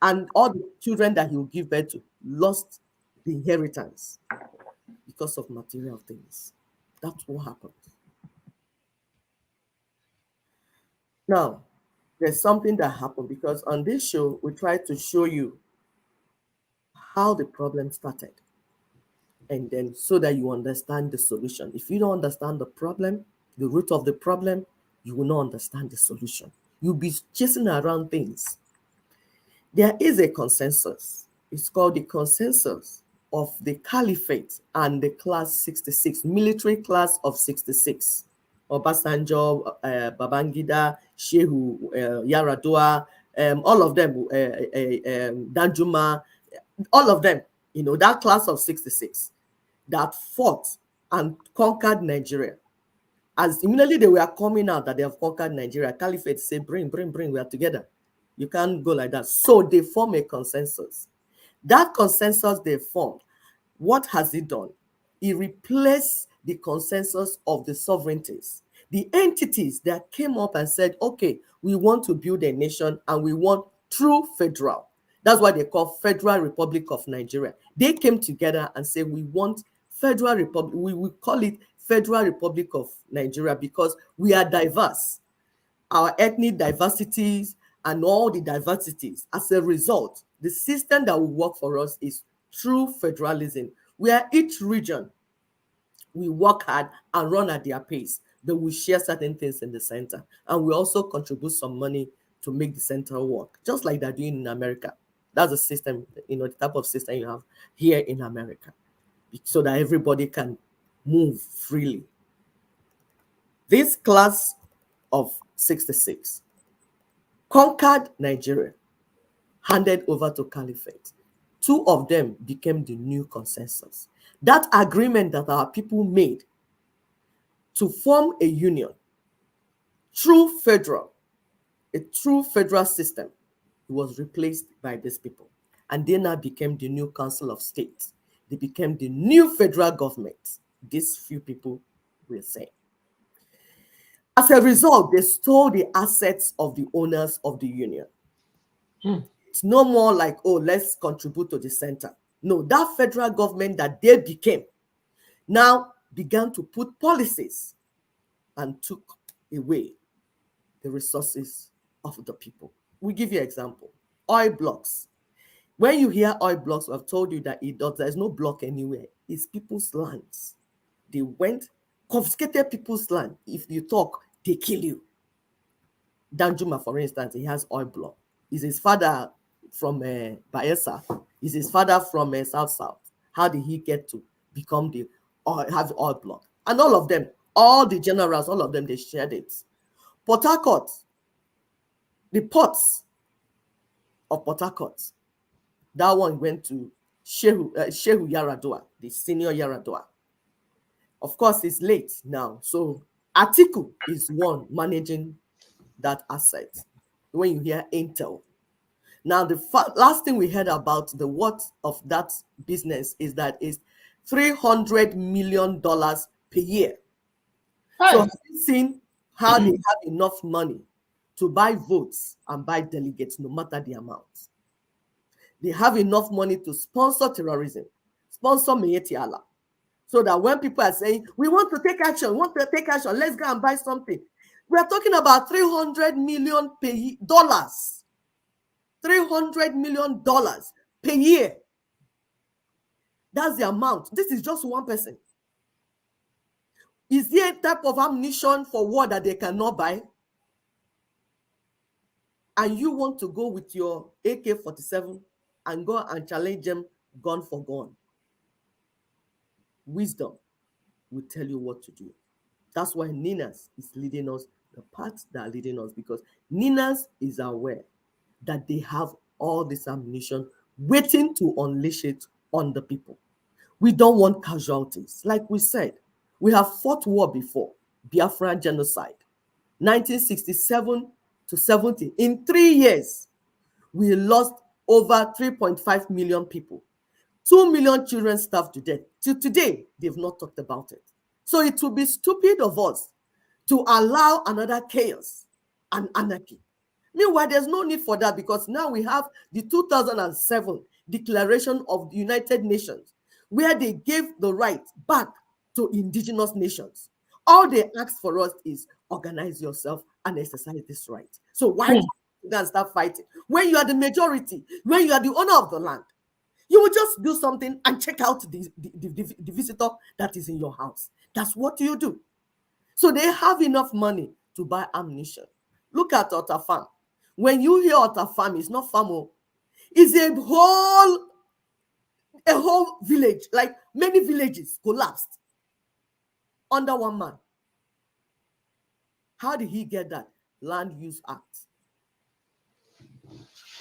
and all the children that he will give birth to, lost the inheritance because of material things. That's what happened. Now, there's something that happened, because on this show, we try to show you how the problem started, and then so that you understand the solution. If you don't understand the problem, the root of the problem, you will not understand the solution. You'll be chasing around things. There is a consensus. It's called the consensus of the Caliphate and the class 66, military class of 66. Obasanjo, Babangida, Shehu, Yaradua, all of them, Danjuma, all of them, that class of 66 that fought and conquered Nigeria. As immediately they were coming out that they have conquered Nigeria, Caliphate said, bring, we are together. You can't go like that. So they form a consensus. That consensus they formed, what has it done? It replaced the consensus of the sovereignties. The entities that came up and said, okay, we want to build a nation and we want true federal. That's what they call Federal Republic of Nigeria. They came together and said, we want Federal Republic. We call it Federal Republic of Nigeria because we are diverse. Our ethnic diversities and all the diversities. As a result, the system that will work for us is true federalism, where each region we work hard and run at their pace, but we share certain things in the center. And we also contribute some money to make the center work, just like they're doing in America. That's the system, the type of system you have here in America, so that everybody can move freely. This class of 66 conquered Nigeria, handed over to Caliphate. Two of them became the new consensus. That agreement that our people made to form a union, a true federal system, was replaced by these people. And they now became the new Council of State. They became the new federal government. These few people will say. As a result, they stole the assets of the owners of the union. It's no more like, oh, let's contribute to the center. No, that federal government that they became now began to put policies and took away the resources of the people. We give you an example. Oil blocks. When you hear oil blocks, I've told you that there's no block anywhere. It's people's lands. They went, confiscated people's land. If you talk, they kill you. Danjuma, for instance, he has oil block. Is his father from Bayelsa? Is his father from South? How did he get to become have oil block? And all of them, all the generals, all of them, they shared it. Port Harcourt, the ports of Port Harcourt, that one went to Shehu Yaradua, the senior Yaradua. Of course, it's late now. So Atiku is one managing that asset. When you hear Intel. Now, the last thing we heard about the worth of that business is that it's $300 million per year. Hi. So have you seen how they have enough money to buy votes and buy delegates, no matter the amount? They have enough money to sponsor terrorism, sponsor Miyetti Allah, so that when people are saying, we want to take action, let's go and buy something. We are talking about $300 million $300 million per year. That's the amount. This is just one person. Is there a type of ammunition for war that they cannot buy? And you want to go with your AK-47 and go and challenge them gun for gun? Wisdom will tell you what to do. That's why Ninas is leading us, the paths that are leading us, because Ninas is aware that they have all this ammunition waiting to unleash it on the people. We don't want casualties. Like we said, we have fought war before, Biafran genocide, 1967 to 70. In 3 years, we lost over 3.5 million people. 2 million children starved to death. Till today, they've not talked about it. So it would be stupid of us to allow another chaos and anarchy. Meanwhile, there's no need for that, because now we have the 2007 Declaration of the United Nations, where they gave the right back to indigenous nations. All they ask for us is organize yourself and exercise this right. So why do you guys start fighting? When you are the majority, when you are the owner of the land, you will just do something and check out the visitor that is in your house. That's what you do. So they have enough money to buy ammunition. Look at Otta Farm. When you hear Otta Farm, it's not farm, it's a whole a whole village, like many villages, collapsed under one man. How did he get that? Land Use Act.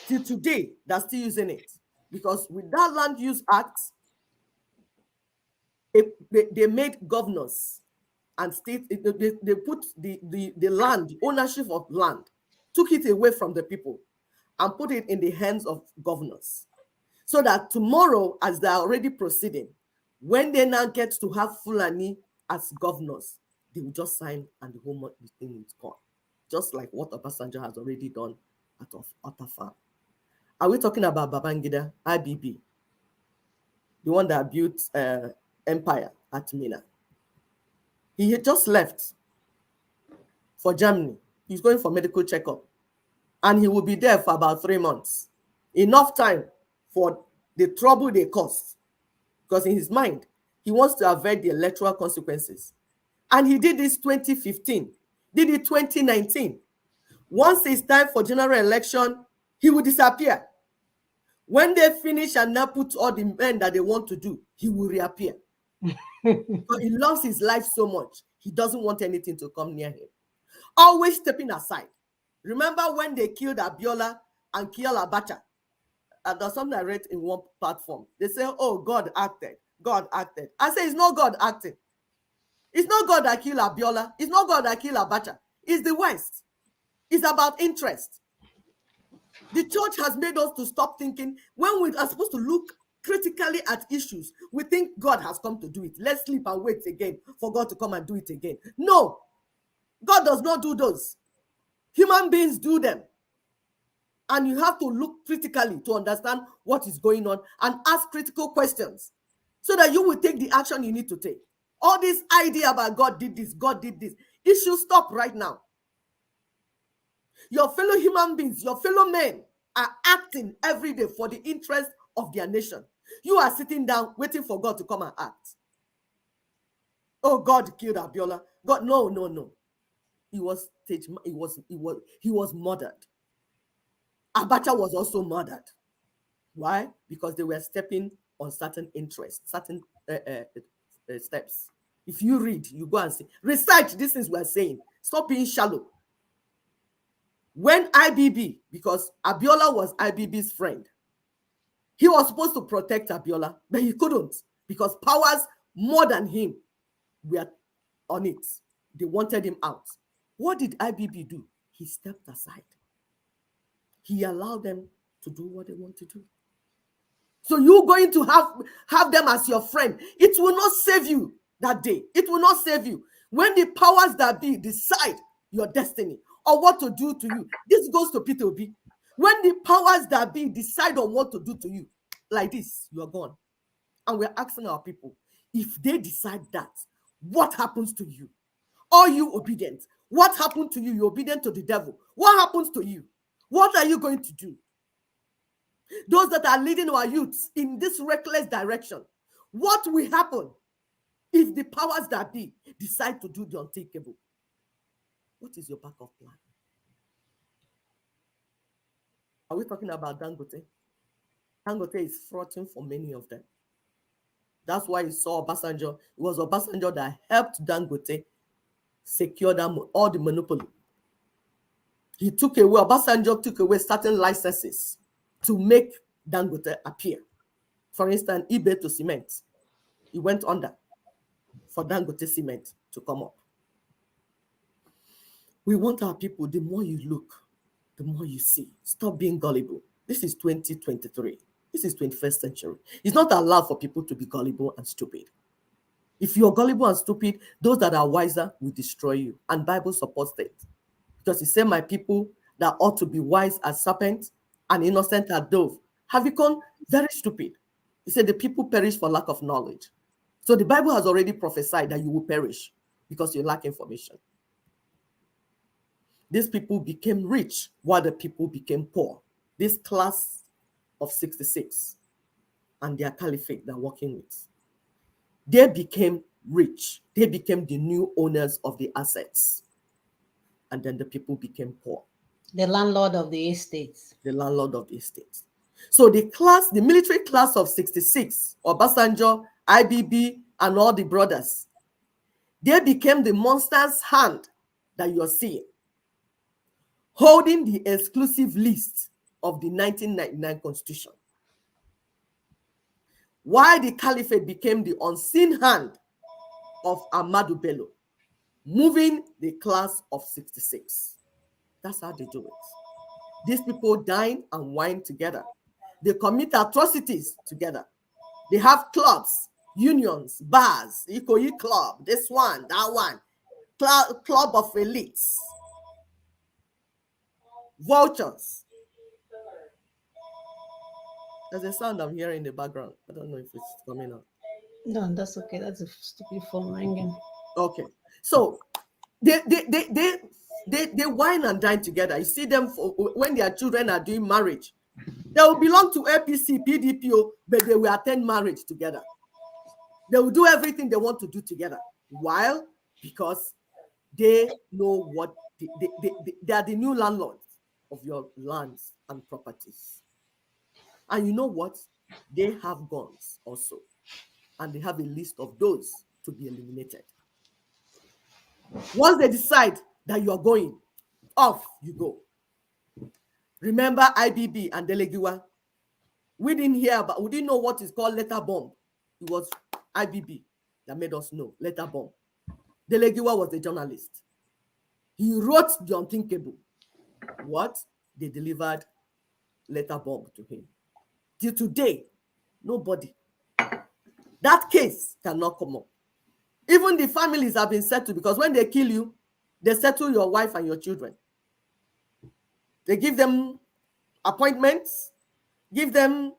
Till today, they're still using it. Because with that Land Use Act, they made governors and state, they put the land, ownership of land, took it away from the people and put it in the hands of governors. So that tomorrow, as they're already proceeding, when they now get to have Fulani as governors, they will just sign and the whole thing is gone. Just like what Obasanjo has already done at Otafa. Are we talking about Babangida, IBB, the one that built empire at Mina? He had just left for Germany. He's going for medical checkup. And he will be there for about 3 months. Enough time for the trouble they caused. Because in his mind, he wants to avoid the electoral consequences. And he did this 2015, did it 2019. Once it's time for general election, he will disappear. When they finish and now put all the men that they want to do, he will reappear. But he loves his life so much, he doesn't want anything to come near him. Always stepping aside. Remember when they killed Abiola and killed Abacha? There's something I read in one platform. They say, oh, God acted. God acted. I say, it's not God acting. It's not God that killed Abiola. It's not God that killed Abacha. It's the West. It's about interest. The church has made us to stop thinking. When we are supposed to look critically at issues, we think God has come to do it. Let's sleep and wait again for God to come and do it again. No, God does not do those. Human beings do them. And you have to look critically to understand what is going on and ask critical questions so that you will take the action you need to take. All this idea about God did this, God did this, it should stop right now. Your fellow human beings, your fellow men are acting every day for the interest of their nation. You are sitting down waiting for God to come and act. Oh, God killed Abiola. God, no. He was murdered. Abacha was also murdered. Why? Because they were stepping on certain interests, certain steps. If you read, you go and see. Research these things we're saying. Stop being shallow. When IBB, because Abiola was IBB's friend, he was supposed to protect Abiola, but he couldn't because powers more than him were on it. They wanted him out. What did IBB do? He stepped aside. He allowed them to do what they want to do. So you're going to have them as your friend. It will not save you that day. It will not save you. When the powers that be decide your destiny or what to do to you, this goes to Peter Obi. When the powers that be decide on what to do to you, like this, you are gone. And we're asking our people, if they decide that, what happens to you? Are you obedient? What happened to you? You're obedient to the devil. What happens to you? What are you going to do? Those that are leading our youths in this reckless direction, what will happen if the powers that be decide to do the unthinkable? What is your backup plan? Are we talking about Dangote? Dangote is frauding for many of them. That's why you saw Obasanjo. It was Obasanjo that helped Dangote secure them all the monopoly. Obasanjo took away certain licenses to make Dangote appear. For instance, eBay to cement. He went under for Dangote cement to come up. We want our people, the more you look, the more you see. Stop being gullible. This is 2023. This is 21st century. It's not allowed for people to be gullible and stupid. If you're gullible and stupid, those that are wiser will destroy you. And Bible supports it. Because it said, my people that ought to be wise as serpents and innocent as dove have become very stupid. He said the people perish for lack of knowledge. So the Bible has already prophesied that you will perish because you lack information. These people became rich while the people became poor. This class of 66 and their caliphate they're working with, they became rich. They became the new owners of the assets. And then the people became poor. The landlord of the estates. The landlord of the estates. So the military class of 66, Obasanjo, IBB, and all the brothers, they became the monster's hand that you're seeing, holding the exclusive list of the 1999 Constitution. While the caliphate became the unseen hand of Ahmadu Bello, moving the class of 66. That's how they do it. These people dine and wine together. They commit atrocities together. They have clubs, unions, bars, Ikoyi club, this one, that one, club of elites, vultures. There's a sound I'm hearing in the background. I don't know if it's coming out. No, that's okay. That's a stupid phone ringing. Okay. So they wine and dine together. You see them when their children are doing marriage. They will belong to APC, PDP, but they will attend marriage together. They will do everything they want to do together. Why? Because they know what they are the new landlords of your lands and properties. And you know what? They have guns also. And they have a list of those to be eliminated. Once they decide that you are going, off you go. Remember IBB and Delegiwa? We didn't know what is called letter bomb. It was IBB that made us know letter bomb. Delegiwa was the journalist. He wrote the unthinkable. What? They delivered letter bomb to him. Till today, nobody. That case cannot come up. Even the families have been settled, because when they kill you, they settle your wife and your children. They give them appointments, give them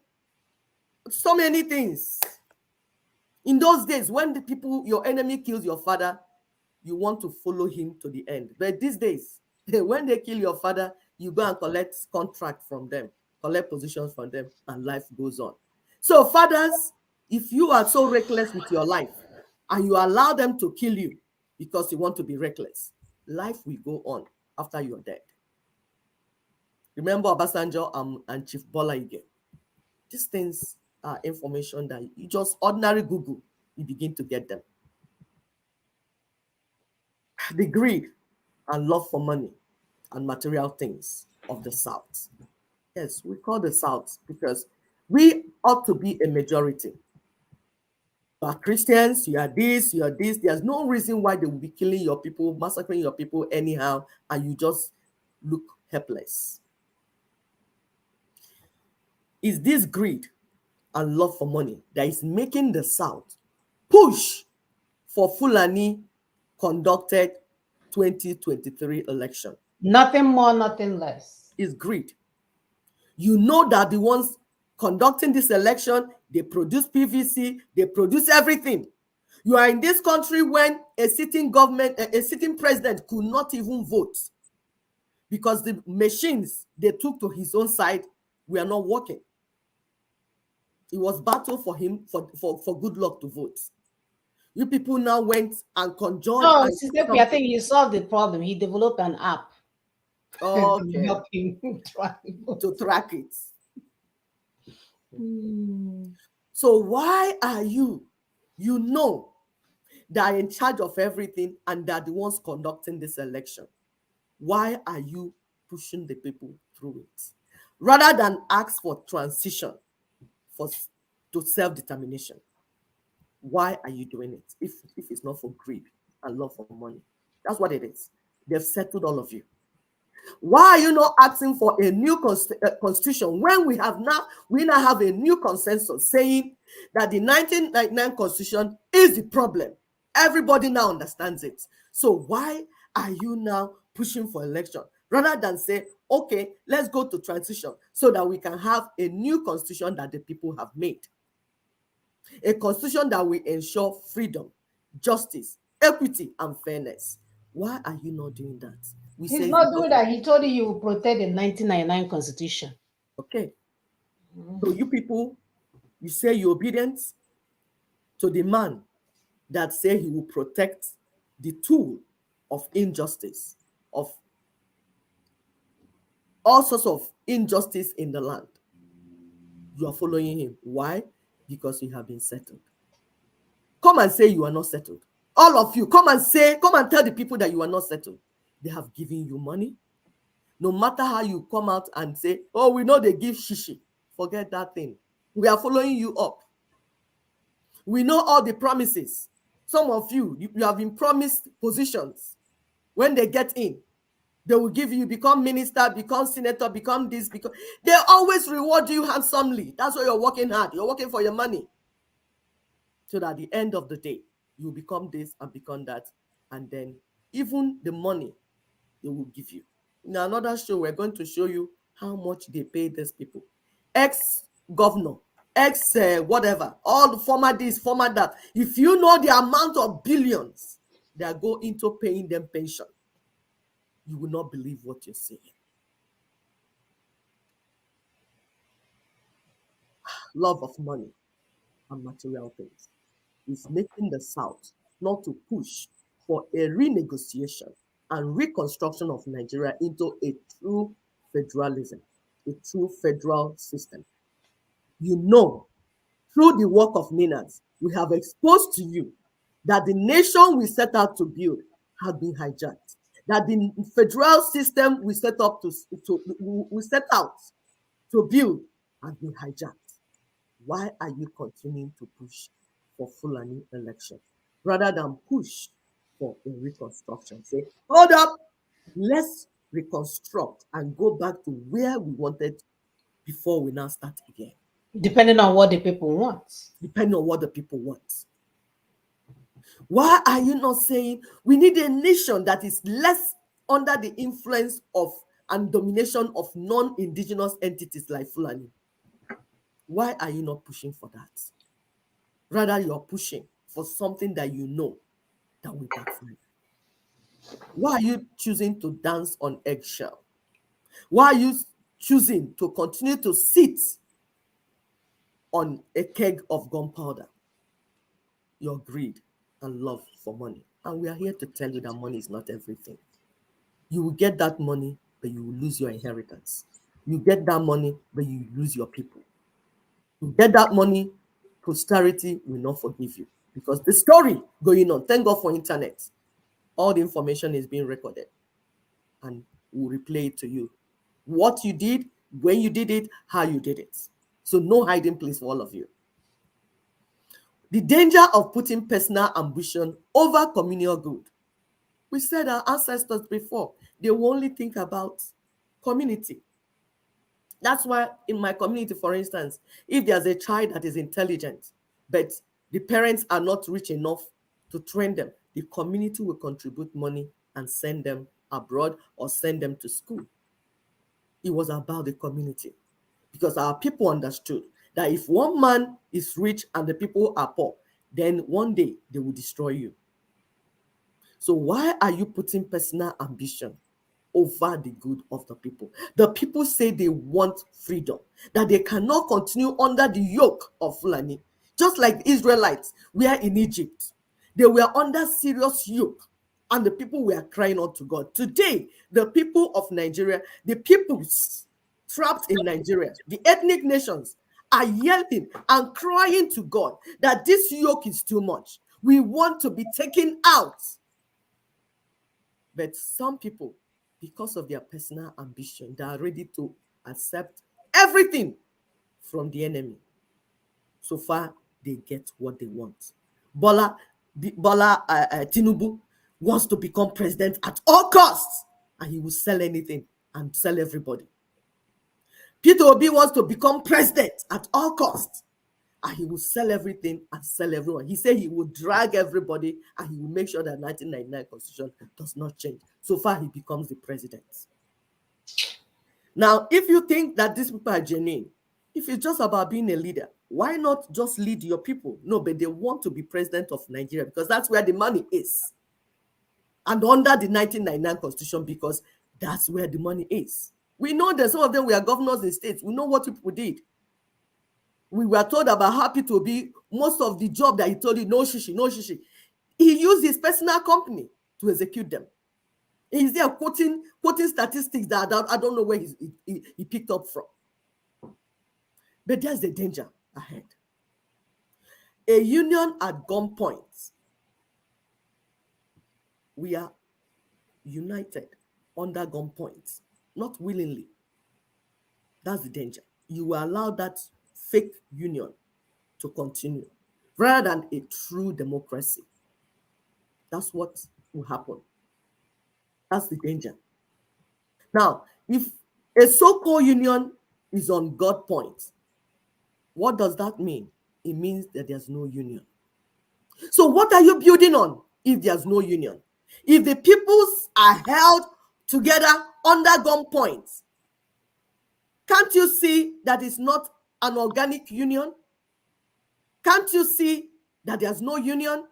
so many things. In those days, when the people, your enemy kills your father, you want to follow him to the end. But these days, when they kill your father, you go and collect contract from them, collect positions from them, and life goes on. So fathers, if you are so reckless with your life and you allow them to kill you because you want to be reckless, life will go on after you're dead. Remember Obasanjo and Chief Bola Ige. These things are information that you just ordinary Google, you begin to get them. The greed and love for money and material things of the South. Yes, we call the South because we ought to be a majority. You are Christians, you are this, you are this. There's no reason why they will be killing your people, massacring your people anyhow, and you just look helpless. Is this greed and love for money that is making the South push for Fulani conducted 2023 election? Nothing more, nothing less. Is greed. You know that the ones conducting this election, they produce PVC, they produce everything. You are in this country when a sitting government, a sitting president could not even vote because the machines they took to his own side were not working. It was battle for him for good luck to vote. You people now went and conjoined. Oh, I think he solved the problem. He developed an app. Okay. To help him to track it. So why are you know that are in charge of everything and that the ones conducting this election? Why are you pushing the people through it? Rather than ask for transition to self-determination. Why are you doing it? If it's not for greed and love for money. That's what it is. They've settled all of you. Why are you not asking for a new constitution when we now have a new consensus saying that the 1999 constitution is the problem? Everybody now understands it. So why are you now pushing for election rather than say, okay, let's go to transition so that we can have a new constitution that the people have made? A constitution that will ensure freedom, justice, equity, and fairness. Why are you not doing that? He's not doing that. He told you he will protect the 1999 constitution. Okay. So you people, you say you're obedient to the man that say he will protect the tool of injustice, of all sorts of injustice in the land. You are following him. Why? Because you have been settled. Come and say you are not settled. All of you, come and tell the people that you are not settled. They have given you money. No matter how you come out and say, oh, we know they give shishi. Forget that thing. We are following you up. We know all the promises. Some of you have been promised positions. When they get in, they will give you, become minister, become senator, become this, because they always reward you handsomely. That's why you're working hard. You're working for your money. So that at the end of the day, you become this and become that. And then even the money they will give you. In another show, we're going to show you how much they pay these people. Ex-governor, whatever, all the former this, former that. If you know the amount of billions that go into paying them pension, you will not believe what you're seeing. Love of money and material things is making the South not to push for a renegotiation and reconstruction of Nigeria into a true federalism, a true federal system. You know, through the work of Minas, we have exposed to you that the nation we set out to build has been hijacked, that the federal system we set out to build has been hijacked. Why are you continuing to push for Fulani election rather than push for a reconstruction? Say, hold up, let's reconstruct and go back to where we wanted before we now start again. Depending on what the people want. Depending on what the people want. Why are you not saying we need a nation that is less under the influence of and domination of non-indigenous entities like Fulani? Why are you not pushing for that? Rather, you're pushing for something that you know that will backfire. Why are you choosing to dance on eggshell? Why are you choosing to continue to sit on a keg of gunpowder? Your greed and love for money. And we are here to tell you that money is not everything. You will get that money, but you will lose your inheritance. You get that money, but you lose your people. You get that money, posterity will not forgive you. Because the story going on, thank God for internet. All the information is being recorded. And we'll replay it to you. What you did, when you did it, how you did it. So no hiding place for all of you. The danger of putting personal ambition over communal good. We said our ancestors before, they will only think about community. That's why in my community, for instance, if there's a child that is intelligent, but the parents are not rich enough to train them, the community will contribute money and send them abroad or send them to school. It was about the community because our people understood that if one man is rich and the people are poor, then one day they will destroy you. So why are you putting personal ambition over the good of the people? The people say they want freedom, that they cannot continue under the yoke of Fulani. Just like the Israelites were in Egypt. They were under serious yoke and the people were crying out to God. Today, the people of Nigeria, the peoples trapped in Nigeria, the ethnic nations are yelling and crying to God that this yoke is too much. We want to be taken out. But some people, because of their personal ambition, they are ready to accept everything from the enemy. So far, they get what they want. Bola Tinubu wants to become president at all costs, and he will sell anything and sell everybody. Peter Obi wants to become president at all costs, and he will sell everything and sell everyone. He said he will drag everybody and he will make sure that 1999 constitution does not change. So far, he becomes the president. Now, if you think that these people are genuine, if it's just about being a leader, why not just lead your people? No, but they want to be president of Nigeria because that's where the money is. And under the 1999 constitution, because that's where the money is. We know that some of them were governors in states. We know what people did. We were told about Happy to be most of the job that he told you, no shishi, no shishi. He used his personal company to execute them. He's there quoting statistics that I don't know where he picked up from. But there's the danger ahead. A union at gunpoint. We are united under gunpoint, not willingly. That's the danger. You will allow that fake union to continue rather than a true democracy. That's what will happen. That's the danger. Now, if a so-called union is on God point, what does that mean? It means that there's no union. So what are you building on if there's no union? If the peoples are held together under gunpoint, can't you see that it's not an organic union? Can't you see that there's no union?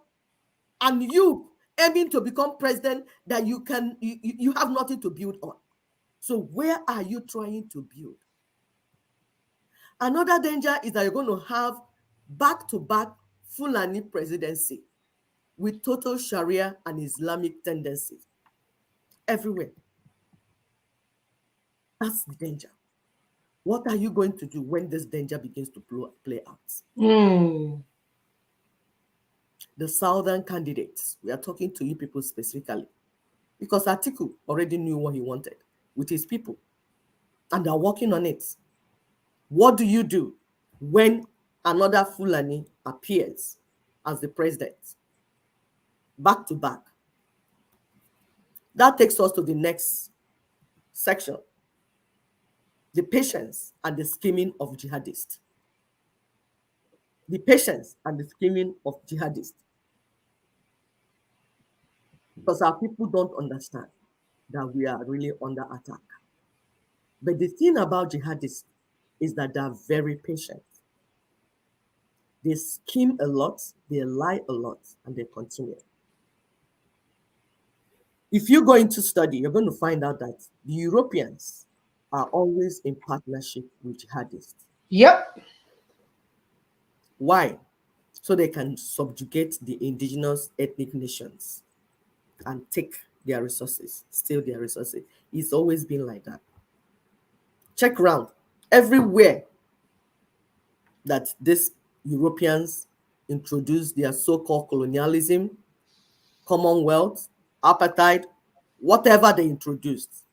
And you aiming to become president, that you have nothing to build on. So where are you trying to build? Another danger is that you're going to have back-to-back Fulani presidency with total Sharia and Islamic tendencies everywhere. That's the danger. What are you going to do when this danger begins to play out? The southern candidates, we are talking to you people specifically, because Atiku already knew what he wanted with his people, and they're working on it. What do you do when another Fulani appears as the president, back to back? That takes us to the next section, the patience and the scheming of jihadists. The patience and the scheming of jihadists. Because our people don't understand that we are really under attack. But the thing about jihadists is that they are very patient. They scheme a lot, they lie a lot, and they continue. If you go into study, you're going to find out that the Europeans are always in partnership with jihadists. Yep. Why? So they can subjugate the indigenous ethnic nations and take their resources, steal their resources. It's always been like that. Check around. Everywhere that these Europeans introduced their so-called colonialism, Commonwealth, apartheid, whatever they introduced,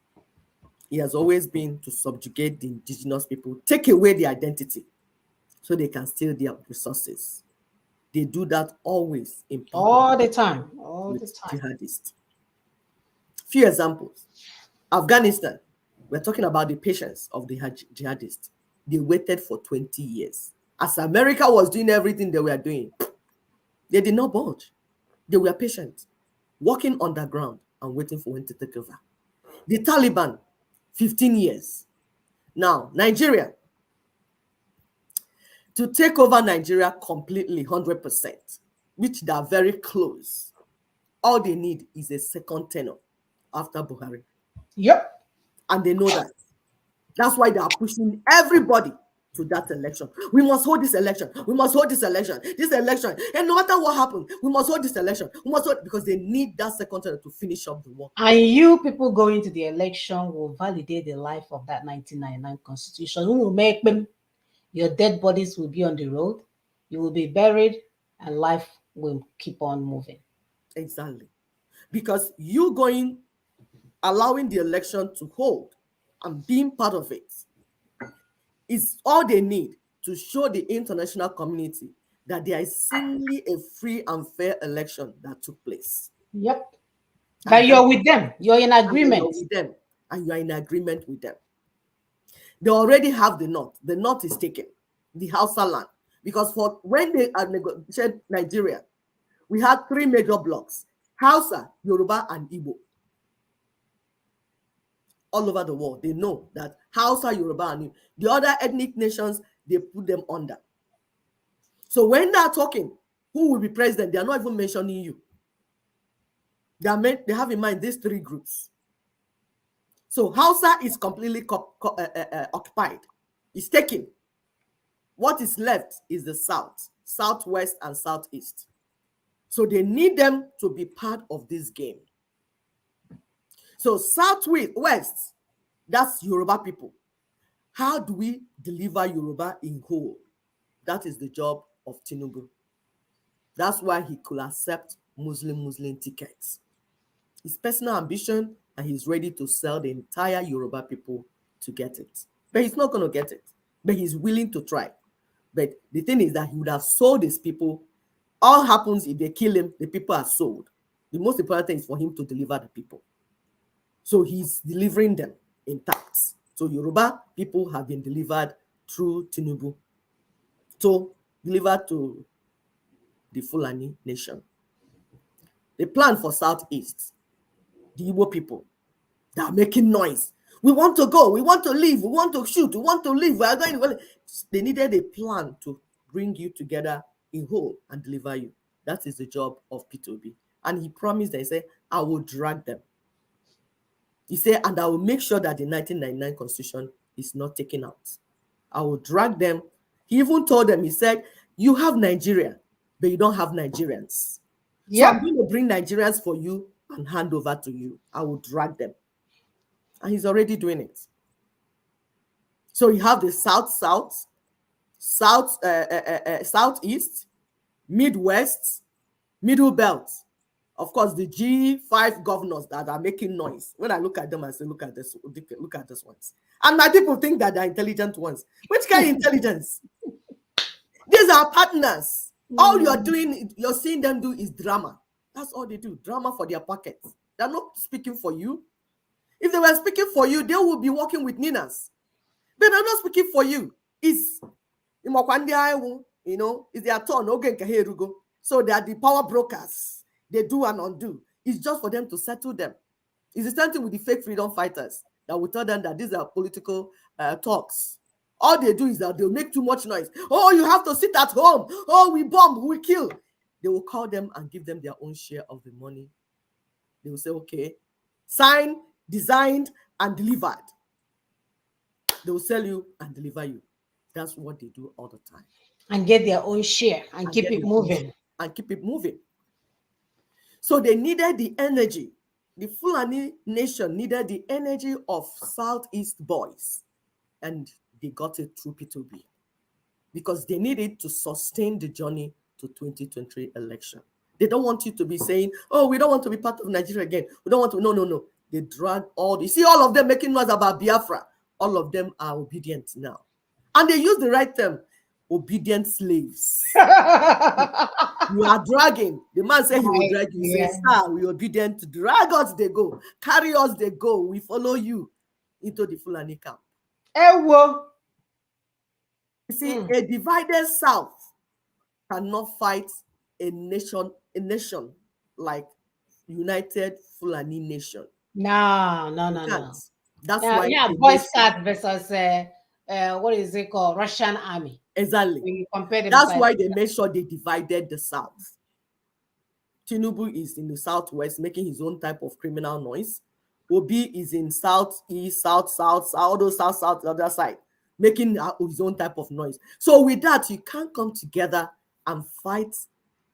it has always been to subjugate the indigenous people, take away their identity so they can steal their resources. They do that always in all the time. All the time. Jihadists. Few examples. Afghanistan, we're talking about the patience of the jihadists. They waited for 20 years. As America was doing everything they were doing, they did not budge. They were patient, working underground and waiting for when to take over. The Taliban, 15 years. Now, Nigeria, to take over Nigeria completely, 100%, which they are very close, all they need is a second tenure after Buhari. Yep. And they know that. That's why they are pushing everybody to that election. We must hold this election. We must hold this election. This election. And no matter what happens, we must hold this election. We must hold, because they need that second tenure to finish up the work. And you people going to the election will validate the life of that 1999 constitution. Who will make them? Your dead bodies will be on the road. You will be buried, and life will keep on moving. Exactly. Because you going, allowing the election to hold and being part of it is all they need to show the international community that there is simply a free and fair election that took place. Yep. That you're with them. You're in agreement. You're with them, and you're in agreement with them. They already have the north. The north is taken, the Hausa land. Because for when they negotiated Nigeria, we had 3 major blocks: Hausa, Yoruba, and Igbo. All over the world, they know that Hausa, Yoruba, and the other ethnic nations, they put them under. So when they're talking, who will be president, they are not even mentioning you. They have in mind these 3 groups. So Hausa is completely occupied. It's taken. What is left is the south, southwest, and southeast. So they need them to be part of this game. So southwest, that's Yoruba people. How do we deliver Yoruba in whole? That is the job of Tinubu. That's why he could accept Muslim tickets. His personal ambition, and he's ready to sell the entire Yoruba people to get it. But he's not going to get it. But he's willing to try. But the thing is that he would have sold his people. All happens if they kill him, the people are sold. The most important thing is for him to deliver the people. So he's delivering them intact. So Yoruba people have been delivered through Tinubu. So delivered to the Fulani nation. The plan for Southeast, the Igbo people, they are making noise. We want to go, we want to leave, we want to shoot, we want to leave. We are going. They needed a plan to bring you together in whole and deliver you. That is the job of P2B. And he promised that he said, I will drag them. He said, and I will make sure that the 1999 constitution is not taken out. I will drag them. He even told them, he said, you have Nigeria, but you don't have Nigerians. So I'm going to bring Nigerians for you and hand over to you. I will drag them. And he's already doing it. So you have the Southeast, Midwest, Middle Belt. Of course, the G5 governors that are making noise. When I look at them, I say, look at this ones. And my people think that they're intelligent ones. Which kind of intelligence? These are partners. All you're seeing them do is drama. That's all they do. Drama for their pockets. They're not speaking for you. If they were speaking for you, they would be working with Ninas. But they're not speaking for you. It's, you know, it's their turn. So they are the power brokers. They do and undo. It's just for them to settle them. It's the same thing with the fake freedom fighters that we tell them that these are political talks. All they do is that they'll make too much noise. Oh, you have to sit at home. Oh, we bomb, we kill. They will call them and give them their own share of the money. They will say, okay, signed, designed, and delivered. They will sell you and deliver you. That's what they do all the time. And get their own share and keep it moving. And keep it moving. So they needed the energy. The Fulani nation needed the energy of Southeast boys. And they got it through P2B. Because they needed to sustain the journey to 2023 election. They don't want you to be saying, oh, we don't want to be part of Nigeria again. We don't want to. No. They drag all this. See all of them making noise about Biafra. All of them are obedient now. And they use the right term, obedient slaves. You are dragging. The man said he will drag you. He says, sir, we obedient. Drag us, they go. Carry us, they go. We follow you into the Fulani camp. You see, a divided South cannot fight a nation like United Fulani Nation. No. That's why. Yeah, Boy Scout versus what is it called? Russian army. Exactly. When you compare them, that's why they made sure they divided the South. Tinubu is in the Southwest making his own type of criminal noise. Obi is in Southeast, South, all those South, the other side, making his own type of noise. So with that, you can't come together and fight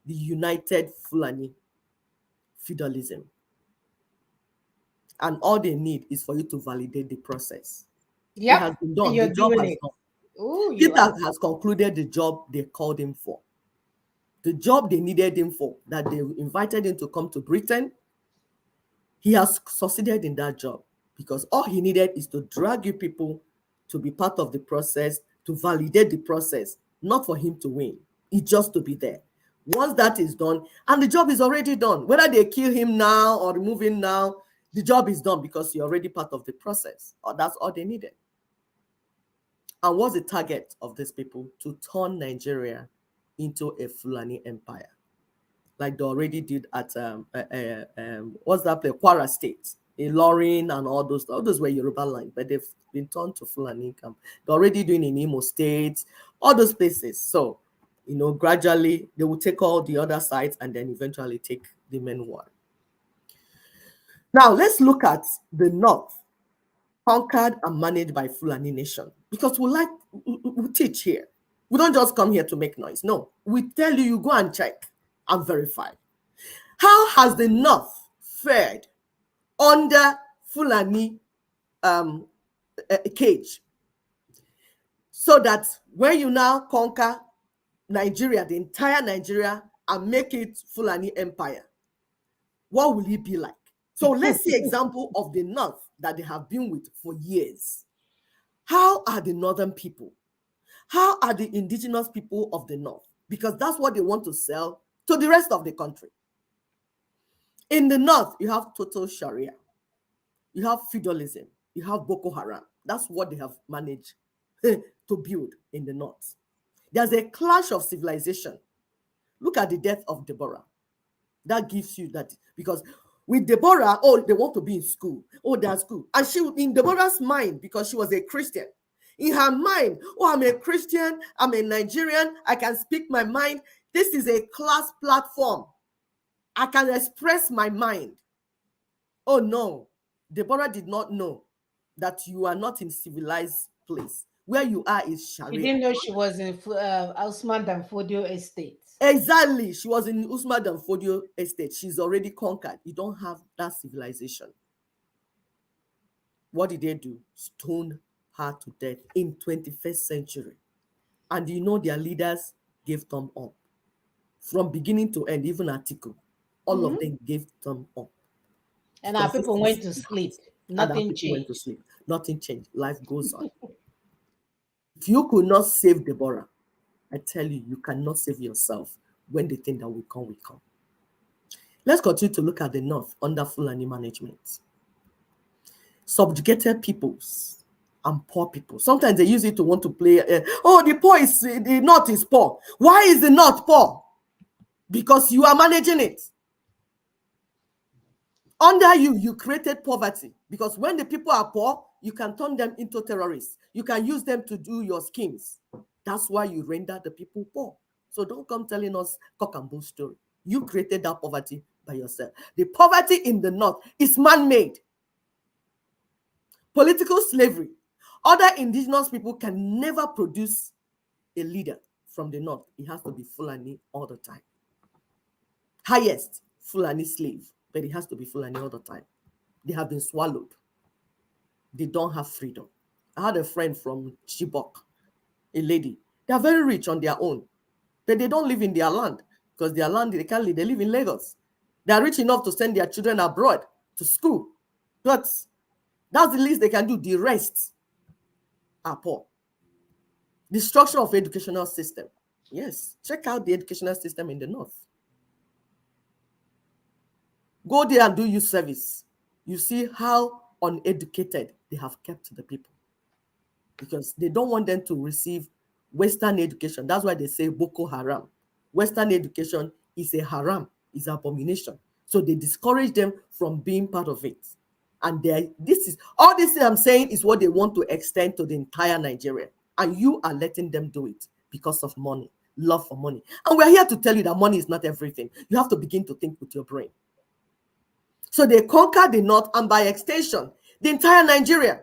the United Fulani feudalism. And all they need is for you to validate the process. Yeah, it has been done. The job has done. Peter has concluded the job they called him for. The job they needed him for, that they invited him to come to Britain. He has succeeded in that job because all he needed is to drag you people to be part of the process, to validate the process, not for him to win. It's just to be there. Once that is done, and the job is already done, whether they kill him now or remove him now, the job is done because you're already part of the process. Or that's all they needed. And what's the target of these people? To turn Nigeria into a Fulani empire, like they already did at what's that place? Kwara State, in Ilorin, and all those were Yoruba land, but they've been turned to Fulani camp. They're already doing in Imo State, all those places. So, gradually they will take all the other sides and then eventually take the main one. Now let's look at the North, conquered and managed by Fulani nation, because we teach here. We don't just come here to make noise. No, we tell you, you go and check and verify. How has the North fared under Fulani cage? So that when you now conquer Nigeria, the entire Nigeria, and make it Fulani Empire, what will it be like? So let's see example of the North that they have been with for years. How are the Northern people? How are the indigenous people of the North? Because that's what they want to sell to the rest of the country. In the North, you have total Sharia. You have feudalism. You have Boko Haram. That's what they have managed to build in the North. There's a clash of civilization. Look at the death of Deborah. That gives you that, because with Deborah, oh, they want to be in school. Oh, that's school. And she, in Deborah's mind, because she was a Christian, in her mind, oh, I'm a Christian, I'm a Nigerian, I can speak my mind. This is a class platform. I can express my mind. Oh no, Deborah did not know that you are not in civilized place. Where you are is Sharia. You didn't know she was in Usman Dan Fodio estate. Exactly. She was in Usman Dan Fodio estate. She's already conquered. You don't have that civilization. What did they do? Stoned her to death in 21st century. And you know their leaders gave thumb up. From beginning to end, even Atiku, all of them gave thumb up. And our people went to sleep. Nothing changed. Went to sleep. Nothing changed. Life goes on. If you could not save Deborah, I tell you, you cannot save yourself when they think that will come, will come. Let's continue to look at the North under Fulani management. Subjugated peoples and poor people. Sometimes they use it to want to play, oh, the North is poor. Why is the North poor? Because you are managing it. Under you, you created poverty, because when the people are poor, you can turn them into terrorists. You can use them to do your schemes. That's why you render the people poor. So don't come telling us cock and bull story. You created that poverty by yourself. The poverty in the North is man-made. Political slavery. Other indigenous people can never produce a leader from the North. It has to be Fulani all the time. Highest Fulani slave, but it has to be Fulani all the time. They have been swallowed. They don't have freedom. I had a friend from Chibok, a lady. They are very rich on their own, but they don't live in their land, because their land, they can't live. They live in Lagos. They are rich enough to send their children abroad to school, but that's the least they can do. The rest are poor. The structure of educational system. Yes, check out the educational system in the North. Go there and do youth service. You see how uneducated they have kept the people, because they don't want them to receive Western education. That's why they say Boko Haram. Western education is a haram, is an abomination. So they discourage them from being part of it. And all this I'm saying is what they want to extend to the entire Nigeria. And you are letting them do it because of money, love for money. And we're here to tell you that money is not everything. You have to begin to think with your brain. So they conquered the North, and by extension, the entire Nigeria,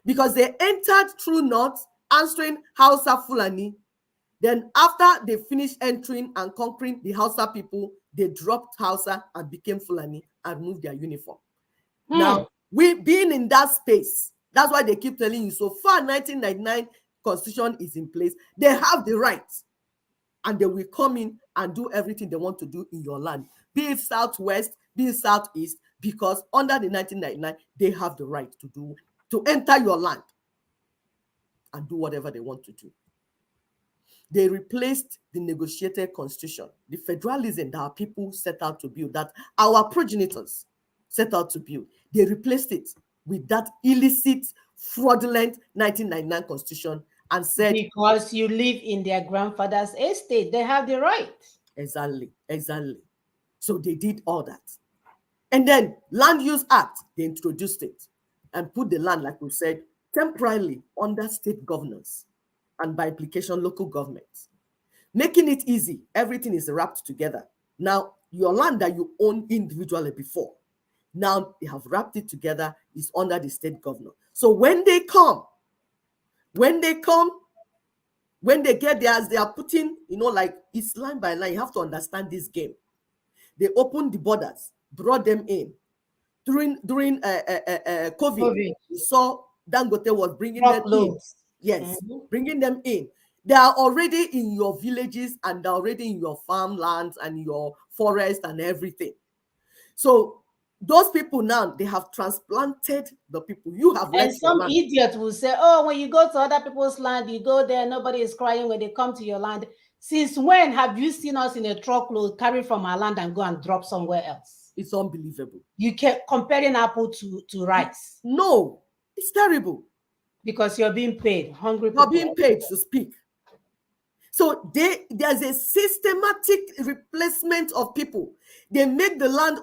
because they entered through North, answering Hausa Fulani. Then after they finished entering and conquering the Hausa people, they dropped Hausa and became Fulani and removed their uniform. Now, we being in that space, that's why they keep telling you, so far 1999 Constitution is in place, they have the right, and they will come in and do everything they want to do in your land, be it Southwest, be it Southeast, because under the 1999, they have the right to enter your land and do whatever they want to do. They replaced the negotiated constitution, the federalism that our people set out to build, that our progenitors set out to build. They replaced it with that illicit, fraudulent 1999 constitution and said, because you live in their grandfather's estate, they have the right. Exactly. So they did all that. And then Land Use Act, they introduced it and put the land, like we said, temporarily under state governance and by implication local governments, making it easy. Everything is wrapped together. Now, your land that you own individually before, now they have wrapped it together, is under the state governor. So when they get there, as they are putting, like it's line by line, you have to understand this game. They opened the borders, brought them in. During COVID, we saw Dangote was bringing them in. Yes, bringing them in. They are already in your villages and they're already in your farmlands and your forest and everything. So those people now, they have transplanted the people. You have And left your some land. idiot will say, oh, when you go to other people's land, you go there, nobody is crying when they come to your land. Since when have you seen us in a truckload carry from our land and go and drop somewhere else? It's unbelievable. You kept comparing apple to rice. No, it's terrible. Because you're being paid. Hungry You're people. being paid to speak. So there's a systematic replacement of people. They make the land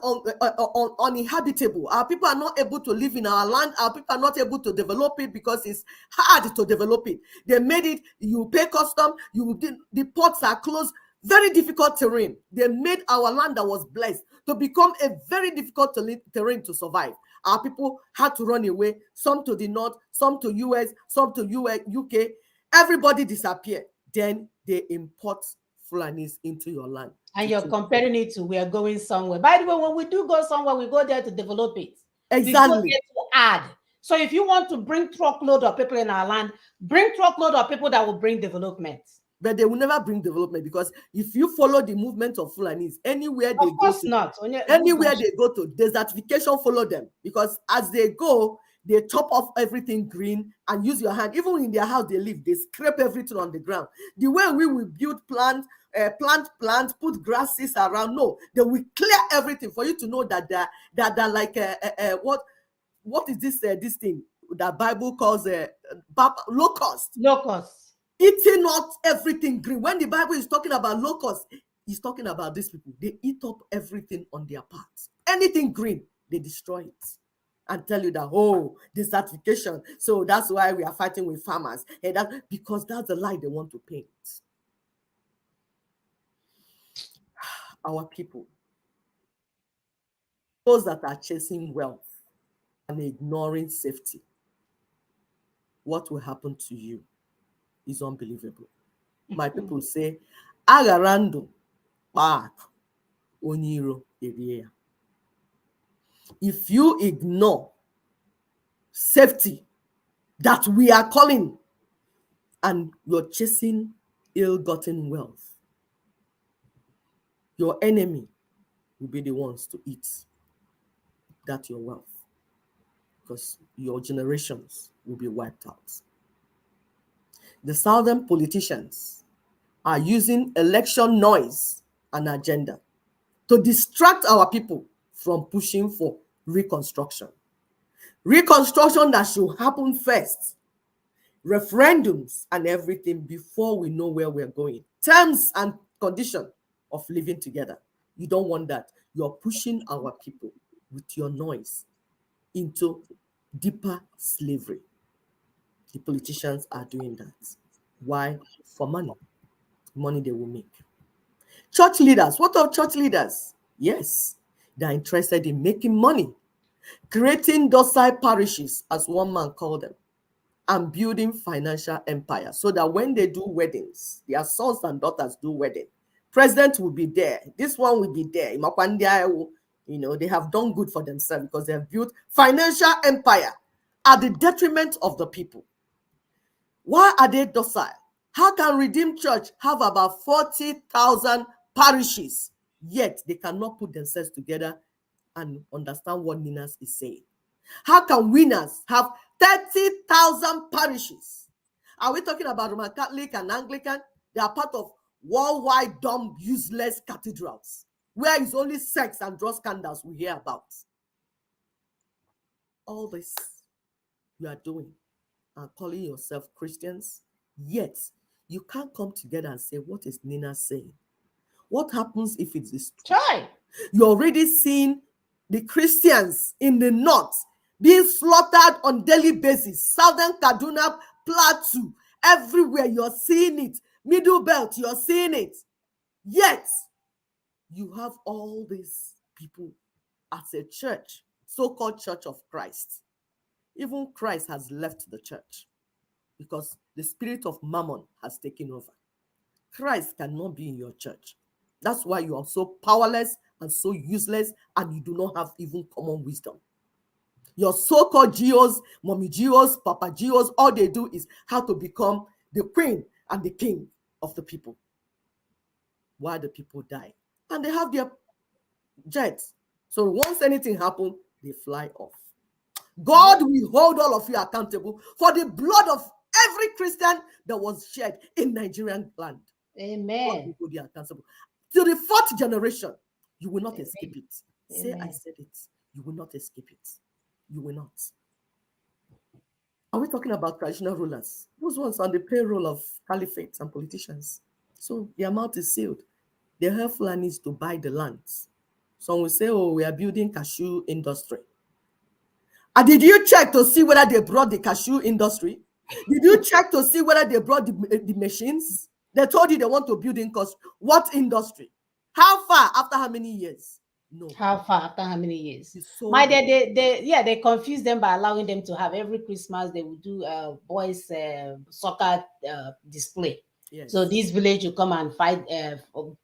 uninhabitable. Our people are not able to live in our land. Our people are not able to develop it because it's hard to develop it. They made it, you pay custom, the ports are closed. Very difficult terrain. They made our land that was blessed to become a very difficult terrain to survive. Our people had to run away, some to the north, some to US, some to UK. Everybody disappeared. Then they import Fulanis into your land. And you're comparing it to we are going somewhere. By the way, when we do go somewhere, we go there to develop it. Exactly. We go there to add. So if you want to bring truckload of people in our land, bring truckload of people that will bring development. But they will never bring development, because if you follow the movement of Fulanis, anywhere they go to, anywhere they go to, desertification follow them, because as they go, they chop off everything green and use your hand. Even in their house they live, they scrape everything on the ground. The way we will build plant, put grasses around, no, they will clear everything for you to know that they're like what is this thing that Bible calls locust. Eating not everything green. When the Bible is talking about locusts, he's talking about these people. They eat up everything on their paths. Anything green, they destroy it and tell you that, oh, desertification. So that's why we are fighting with farmers. And because that's the lie they want to paint. Our people, those that are chasing wealth and ignoring safety, what will happen to you is unbelievable. My people say, Agarando back oniro area. If you ignore safety that we are calling and you're chasing ill-gotten wealth, your enemy will be the ones to eat that your wealth, because your generations will be wiped out. The southern politicians are using election noise and agenda to distract our people from pushing for reconstruction. Reconstruction that should happen first. Referendums and everything before we know where we're going. Terms and conditions of living together. You don't want that. You're pushing our people with your noise into deeper slavery. The politicians are doing that. Why? For money. Money they will make. Church leaders. What of church leaders? Yes, they're interested in making money, creating docile parishes, as one man called them, and building financial empire, so that when they do weddings, their sons and daughters do wedding, president will be there, this one will be there. You know, they have done good for themselves because they have built financial empire at the detriment of the people. Why are they docile? How can Redeemed Church have about 40,000 parishes, yet they cannot put themselves together and understand what Ninas is saying? How can Winners have 30,000 parishes? Are we talking about Roman Catholic and Anglican? They are part of worldwide dumb, useless cathedrals, where it's only sex and drug scandals we hear about. All this you are doing and calling yourself Christians, yet you can't come together and say, what is Nina saying? What happens if it is true? You're already seeing the Christians in the north being slaughtered on daily basis. Southern Kaduna, Plateau, everywhere you're seeing it. Middle Belt, you're seeing it. Yet, you have all these people as a church, so-called Church of Christ. Even Christ has left the church because the spirit of mammon has taken over. Christ cannot be in your church. That's why you are so powerless and so useless, and you do not have even common wisdom. Your so-called geos, mommy geos, papa geos, all they do is how to become the queen and the king of the people while the people die. And they have their jets. So once anything happens, they fly off. God will hold all of you accountable for the blood of every Christian that was shed in Nigerian land. God Amen. will hold you accountable. To the fourth generation, you will not escape it. Say, I Amen. said it. You will not escape it. You will not. Are we talking about traditional rulers? Those ones on the payroll of caliphates and politicians. So their mouth is sealed. Their helpful needs to buy the lands. Some will say, oh, we are building cashew industry. And did you check to see whether they brought the cashew industry? Did you check to see whether they brought the machines? They told you they want to build in cost. What industry? How far? After how many years? No. How far after how many years? So My they confuse them by allowing them to have every Christmas they will do boys soccer display. yes. So this village will come and fight,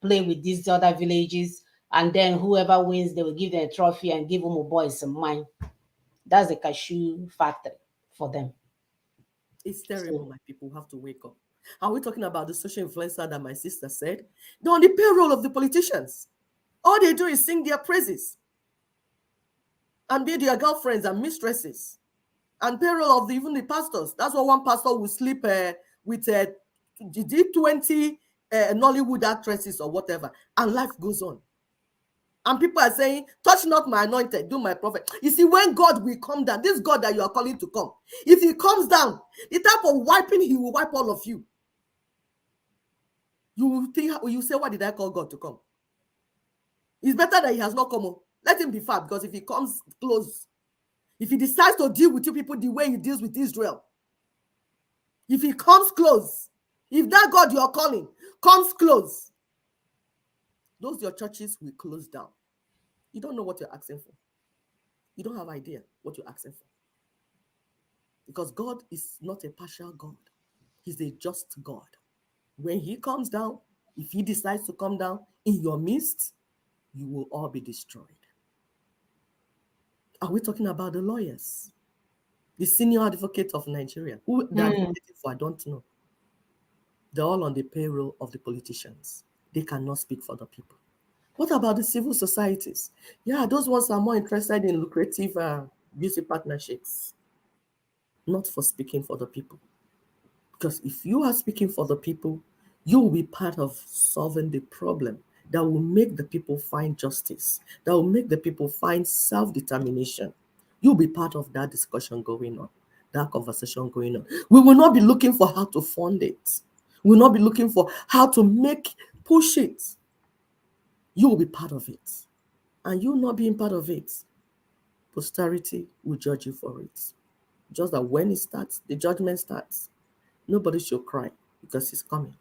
play with these other villages, and then whoever wins, they will give them a trophy and give them a boy some money. That's the cashew factory for them. It's terrible, my people have to wake up. Are we talking about the social influencer that my sister said? They're on the payroll of the politicians. All they do is sing their praises and be their girlfriends and mistresses and payroll of even the pastors. That's why one pastor will sleep with 20 Nollywood actresses or whatever, and life goes on. And people are saying, touch not my anointed, do my prophet. You see, when God will come down, this God that you are calling to come, if he comes down, the type of wiping he will wipe all of you. You will think, you say, why did I call God to come? It's better that he has not come. Let him be far, because if he comes close, if he decides to deal with you people the way he deals with Israel, if he comes close, if that God you are calling comes close, those your churches will close down. You don't know what you're asking for. You don't have idea what you're asking for. Because God is not a partial God. He's a just God. When he comes down, if he decides to come down in your midst, you will all be destroyed. Are we talking about the lawyers? The senior advocate of Nigeria? Who they're advocating for, I don't know. They're all on the payroll of the politicians. They cannot speak for the people. What about the civil societies? Yeah, those ones are more interested in lucrative beauty partnerships, not for speaking for the people. Because if you are speaking for the people, you will be part of solving the problem that will make the people find justice, that will make the people find self-determination. You'll be part of that discussion going on, that conversation going on. We will not be looking for how to fund it. We will not be looking for how to push it. You will be part of it. And you not being part of it, posterity will judge you for it. Just that when it starts, the judgment starts. Nobody should cry because it's coming.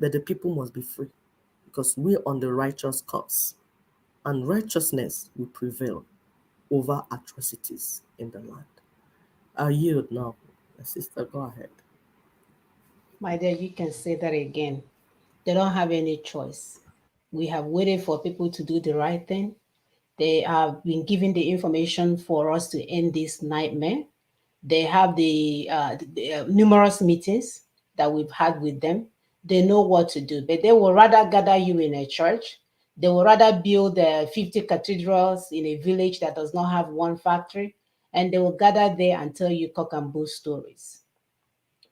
But the people must be free because we're on the righteous cause. And righteousness will prevail over atrocities in the land. I yield now. My sister, go ahead. My dear, you can say that again. They don't have any choice. We have waited for people to do the right thing. They have been given the information for us to end this nightmare. They have the numerous meetings that we've had with them. They know what to do, but they will rather gather you in a church. They will rather build 50 cathedrals in a village that does not have one factory, and they will gather there and tell you cock and bull stories.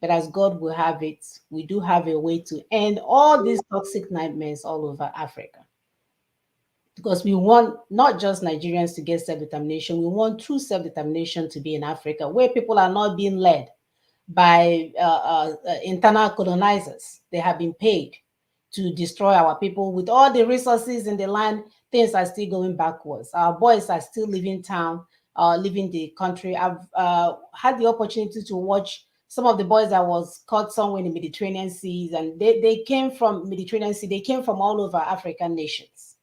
But as God will have it, we do have a way to end all these toxic nightmares all over Africa. Because we want not just Nigerians to get self-determination, we want true self-determination to be in Africa, where people are not being led by internal colonizers. They have been paid to destroy our people. With all the resources in the land, things are still going backwards. Our boys are still leaving town, leaving the country. I've had the opportunity to watch some of the boys that was caught somewhere in the Mediterranean seas, and they came from Mediterranean Sea. They came from all over African nations.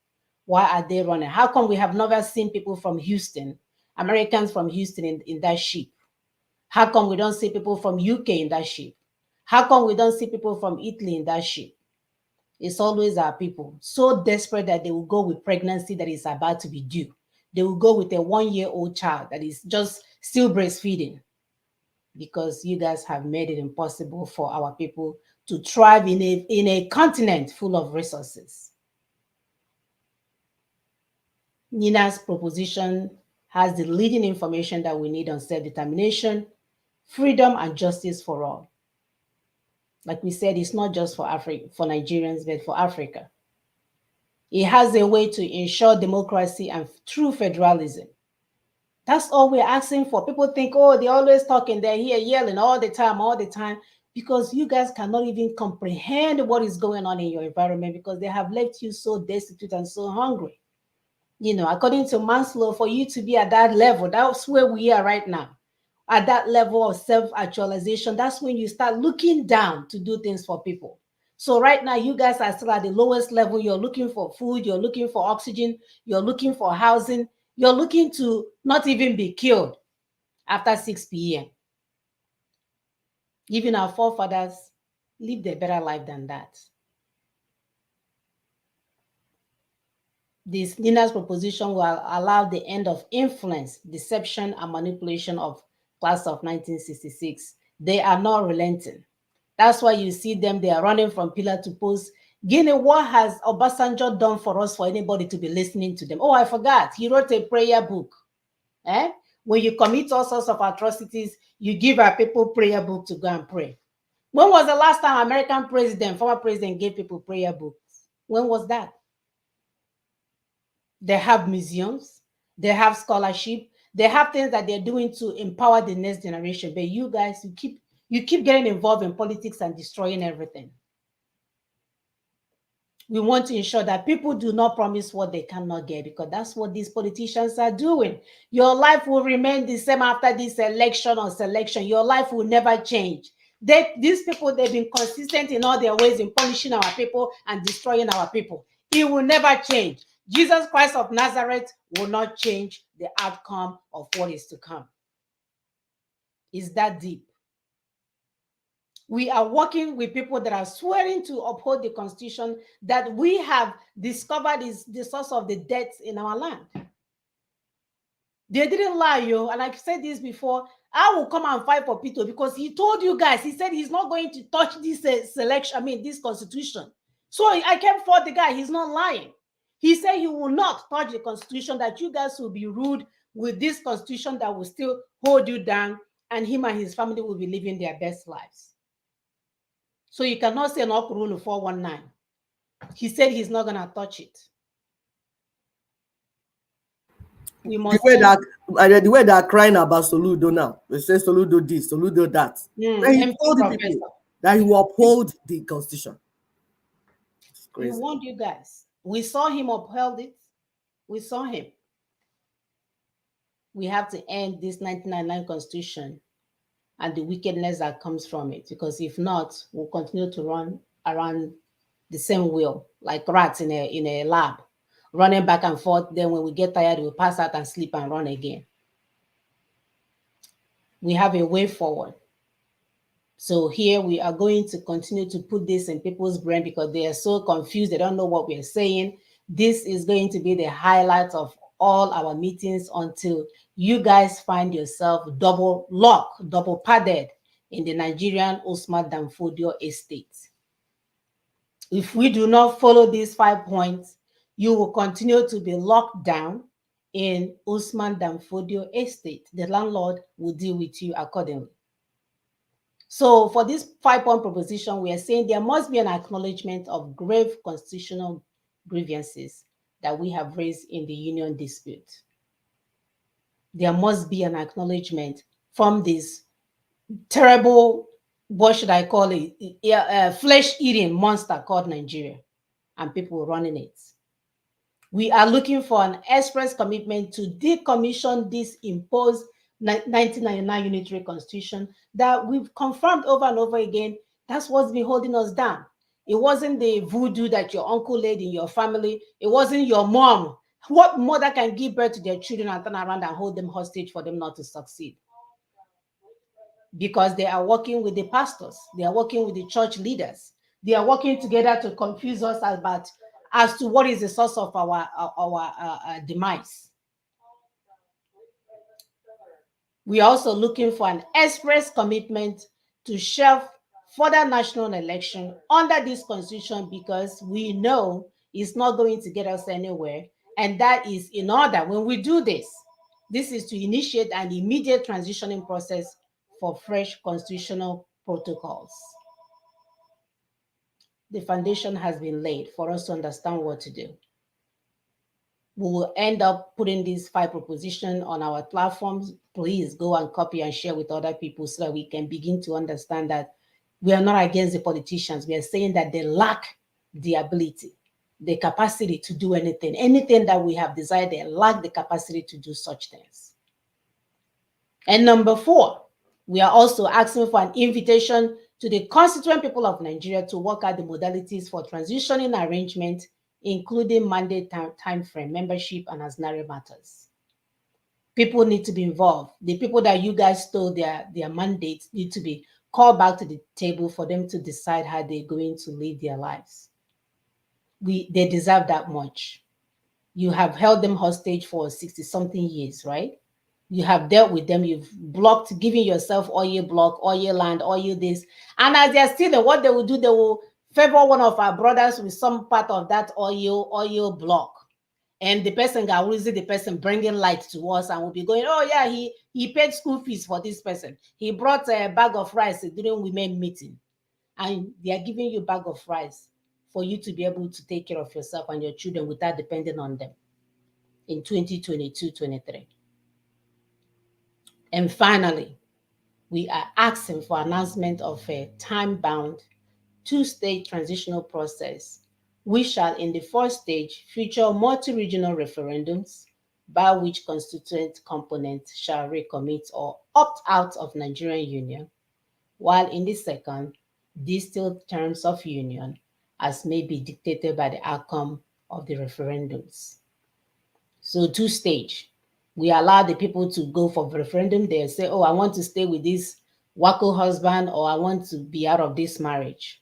Why are they running? How come we have never seen people from Houston, Americans from Houston in that ship? How come we don't see people from UK in that ship? How come we don't see people from Italy in that ship? It's always our people, so desperate that they will go with pregnancy that is about to be due. they will go with a 1-year-old child that is just still breastfeeding, because you guys have made it impossible for our people to thrive in a continent full of resources. Nina's proposition has the leading information that we need on self-determination, freedom, and justice for all. Like we said, it's not just for Africa, for Nigerians, but for Africa. It has a way to ensure democracy and true federalism. That's all we're asking for. People think, oh, they're always talking, they're here yelling all the time, because you guys cannot even comprehend what is going on in your environment, because they have left you so destitute and so hungry. You know, according to Maslow, for you to be at that level, that's where we are right now. At that level of self-actualization, that's when you start looking down to do things for people. So right now, you guys are still at the lowest level. You're looking for food, you're looking for oxygen, you're looking for housing, you're looking to not even be killed after 6 p.m. Even our forefathers lived a better life than that. This Nina's proposition will allow the end of influence, deception, and manipulation of class of 1966. They are not relenting. That's why you see them, they are running from pillar to post. Guinea, what has Obasanjo done for us for anybody to be listening to them? Oh, I forgot. He wrote a prayer book. When you commit all sorts of atrocities, you give our people prayer book to go and pray. When was the last time American president, former president, gave people prayer books? When was that? They have museums, they have scholarship, they have things that they're doing to empower the next generation. But you guys, you keep getting involved in politics and destroying everything. We want to ensure that people do not promise what they cannot get, because that's what these politicians are doing. Your life will remain the same after this election or selection. Your life will never change. These people, they've been consistent in all their ways in punishing our people and destroying our people. It will never change. Jesus Christ of Nazareth will not change the outcome of what is to come. It's that deep. We are working with people that are swearing to uphold the Constitution that we have discovered is the source of the debts in our land. They didn't lie, yo. And I've said this before. I will come and fight for Peter, because he told you guys, he said he's not going to touch this this Constitution. So I came for the guy. He's not lying. He said he will not touch the Constitution, that you guys will be ruled with this Constitution that will still hold you down, and him and his family will be living their best lives. So you cannot say an Okurunu 419. He said he's not going to touch it. We must the way they are crying about Soludo now. They say Soludo this, Soludo that. He told the people that he will uphold the Constitution. We warned you guys. We saw him uphold it. We saw him. We have to end this 1999 Constitution and the wickedness that comes from it, because if not, we'll continue to run around the same wheel like rats in a lab, running back and forth. Then when we get tired, we'll pass out and sleep and run again. We have a way forward. So here we are going to continue to put this in people's brain, because they are so confused. They don't know what we're saying. This is going to be the highlight of all our meetings until you guys find yourself double locked, double padded in the Nigerian Usman Danfodio estate. If we do not follow these 5 points, you will continue to be locked down in Usman Danfodio estate. The landlord will deal with you accordingly. So for this 5-point proposition, we are saying there must be an acknowledgement of grave constitutional grievances that we have raised in the union dispute. There must be an acknowledgement from this terrible, what should I call it, flesh-eating monster called Nigeria and people running it. We are looking for an express commitment to decommission this imposed 1999 unitary constitution that we've confirmed over and over again. That's what's been holding us down. It wasn't the voodoo that your uncle laid in your family. It wasn't your mom. What mother can give birth to their children and turn around and hold them hostage for them not to succeed? Because they are working with the pastors. They are working with the church leaders. They are working together to confuse us as to what is the source of our demise. We are also looking for an express commitment to shelve further national election under this constitution, because we know it's not going to get us anywhere. And that is in order, when we do this, this is to initiate an immediate transitioning process for fresh constitutional protocols. The foundation has been laid for us to understand what to do. We will end up putting these 5 propositions on our platforms. Please go and copy and share with other people so that we can begin to understand that we are not against the politicians. We are saying that they lack the ability, the capacity to do anything. Anything that we have desired, they lack the capacity to do such things. And number 4, we are also asking for an invitation to the constituent people of Nigeria to work out the modalities for transitioning arrangement, including mandate time frame, membership, and ancillary matters. People need to be involved. The people that you guys stole their mandates need to be called back to the table for them to decide how they're going to live their lives. They deserve that much. You have held them hostage for 60-something years, right? You have dealt with them. You've blocked, giving yourself oil block, oil land, oil this. And as they're stealing, what they will do, they will favor one of our brothers with some part of that oil block. And the person got the person bringing light to us, and we'll be going, oh yeah, he paid school fees for this person. He brought a bag of rice during women meeting. And they are giving you a bag of rice for you to be able to take care of yourself and your children without depending on them in 2022-23. And finally, we are asking for announcement of a time-bound 2-stage transitional process, which shall in the first stage feature multi-regional referendums by which constituent components shall recommit or opt out of Nigerian Union, while in the second, distilled terms of union as may be dictated by the outcome of the referendums. So 2-stage. We allow the people to go for referendum. They say, oh, I want to stay with this wacko husband, or I want to be out of this marriage.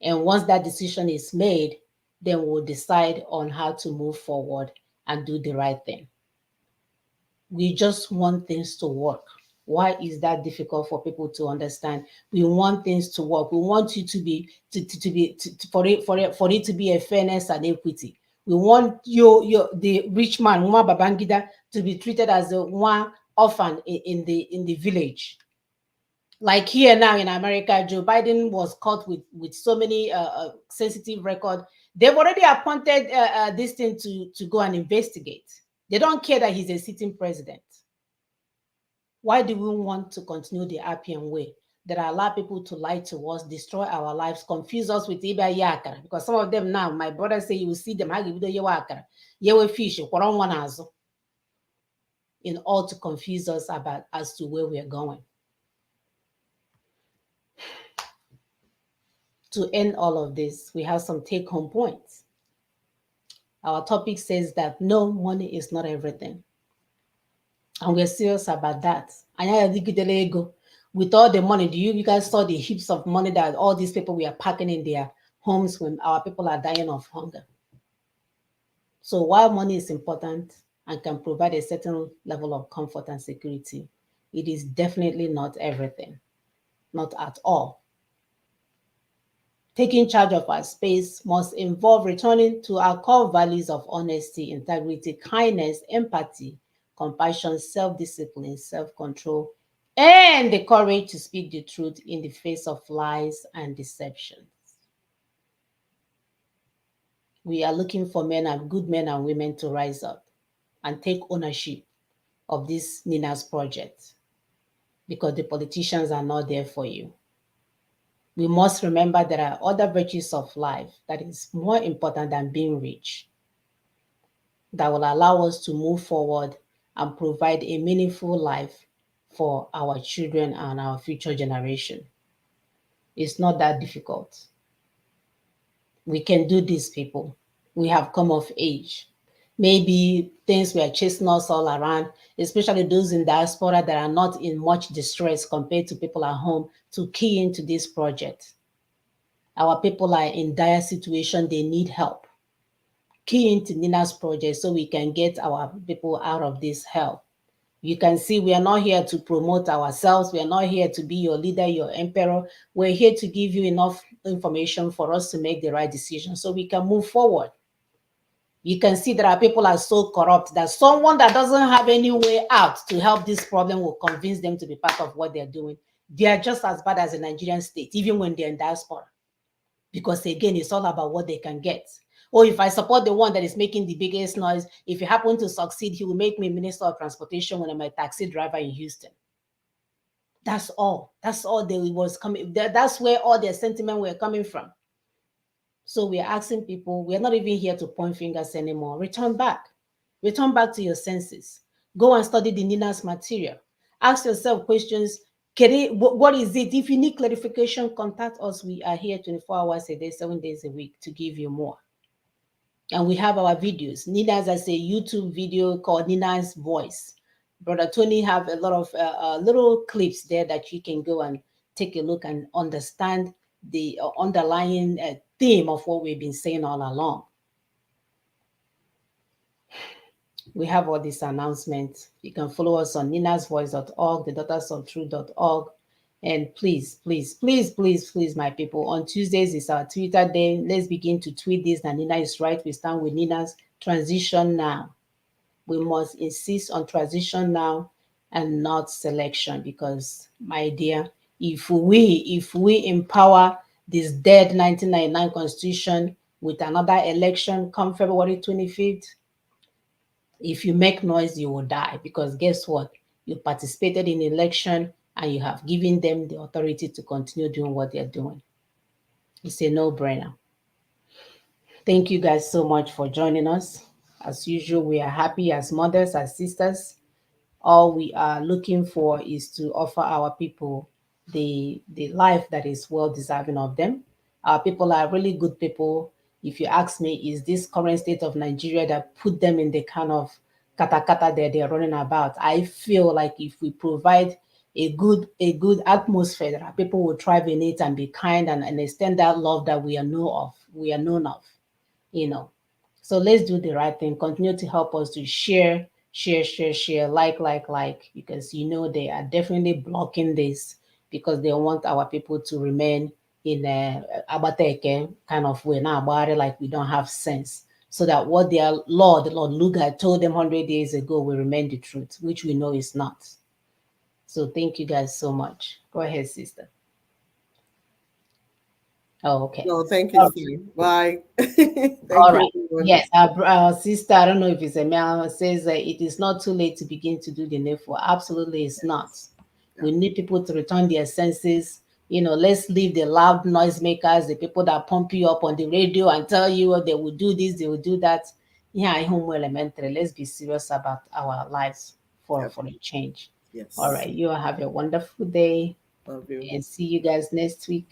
And once that decision is made, then we'll decide on how to move forward and do the right thing. We just want things to work. Why is that difficult for people to understand? We want things to work. We want you to be for it to be a fairness and equity. We want the rich man, Umar Babangida, to be treated as the one orphan in the village. Like here now in America, Joe Biden was caught with so many sensitive records. They've already appointed this thing to go and investigate. They don't care that he's a sitting president. Why do we want to continue the Appian way that allow people to lie to us, destroy our lives, confuse us with Iba Yakara? Because some of them now, my brother say you will see them, fish, in all to confuse us as to where we are going. To end all of this, we have some take-home points. Our topic says that no, money is not everything. And we're serious about that. With all the money, do you guys saw the heaps of money that all these people we are packing in their homes when our people are dying of hunger? So while money is important and can provide a certain level of comfort and security, it is definitely not everything. Not at all. Taking charge of our space must involve returning to our core values of honesty, integrity, kindness, empathy, compassion, self-discipline, self-control, and the courage to speak the truth in the face of lies and deceptions. We are looking for good men and women to rise up and take ownership of this Nina's project, because the politicians are not there for you. We must remember there are other virtues of life that is more important than being rich, that will allow us to move forward and provide a meaningful life for our children and our future generation. It's not that difficult. We can do this, people. We have come of age. Maybe things were chasing us all around, especially those in diaspora that are not in much distress compared to people at home, to key into this project. Our people are in dire situation. They need help. Key into Nina's project so we can get our people out of this hell. You can see we are not here to promote ourselves. We are not here to be your leader, your emperor. We're here to give you enough information for us to make the right decision so we can move forward. You can see that our people are so corrupt that someone that doesn't have any way out to help this problem will convince them to be part of what they're doing. They are just as bad as the Nigerian state, even when they're in diaspora. Because again, it's all about what they can get. Or if I support the one that is making the biggest noise, if he happen to succeed, he will make me Minister of Transportation when I'm a taxi driver in Houston. That's all. That's all they was coming. That's where all their sentiment were coming from. So we are asking people, we are not even here to point fingers anymore. Return back. Return back to your senses. Go and study the NINA's material. Ask yourself questions. What is it? If you need clarification, contact us. We are here 24 hours a day, 7 days a week to give you more. And we have our videos. NINA's has a YouTube video called NINA's Voice. Brother Tony have a lot of little clips there that you can go and take a look and understand the underlying theme of what we've been saying all along. We have all these announcements. You can follow us on ninasvoice.org, thedaughtersoftrue.org. And please, please, please, please, please, my people, on Tuesdays is our Twitter day. Let's begin to tweet this. And Nina is right. We stand with Nina's transition now. We must insist on transition now and not selection, because, my dear, if we empower this dead 1999 constitution with another election come February 25th, if you make noise, you will die, because guess what? You participated in election and you have given them the authority to continue doing what they're doing. It's a no-brainer. Thank you guys so much for joining us. As usual, we are happy as mothers, as sisters. All we are looking for is to offer our people the life that is well deserving of them. Our people are really good people. If you ask me, is this current state of Nigeria that put them in the kind of katakata that they're running about? I feel like if we provide a good atmosphere, that our people will thrive in it and be kind and extend that love that we are known of, you know. So let's do the right thing. Continue to help us to share, like, because you know they are definitely blocking this because they want our people to remain in a abateke kind of way now about it, like we don't have sense. So that what their Lord Luga told them 100 years ago will remain the truth, which we know is not. So thank you guys so much. Go ahead, sister. Oh, okay. No, thank you, Steve. Bye. Thank All you, right. everyone. Yes, our sister, I don't know if it's a male, says that it is not too late to begin to do the needful. Absolutely, it's not. Yeah. We need people to return their senses. You know, let's leave the loud noisemakers, the people that pump you up on the radio and tell you they will do this, they will do that. Yeah, I home elementary. Let's be serious about our lives for a change. Yes. All right. You all have a wonderful day. Love you. And see you guys next week.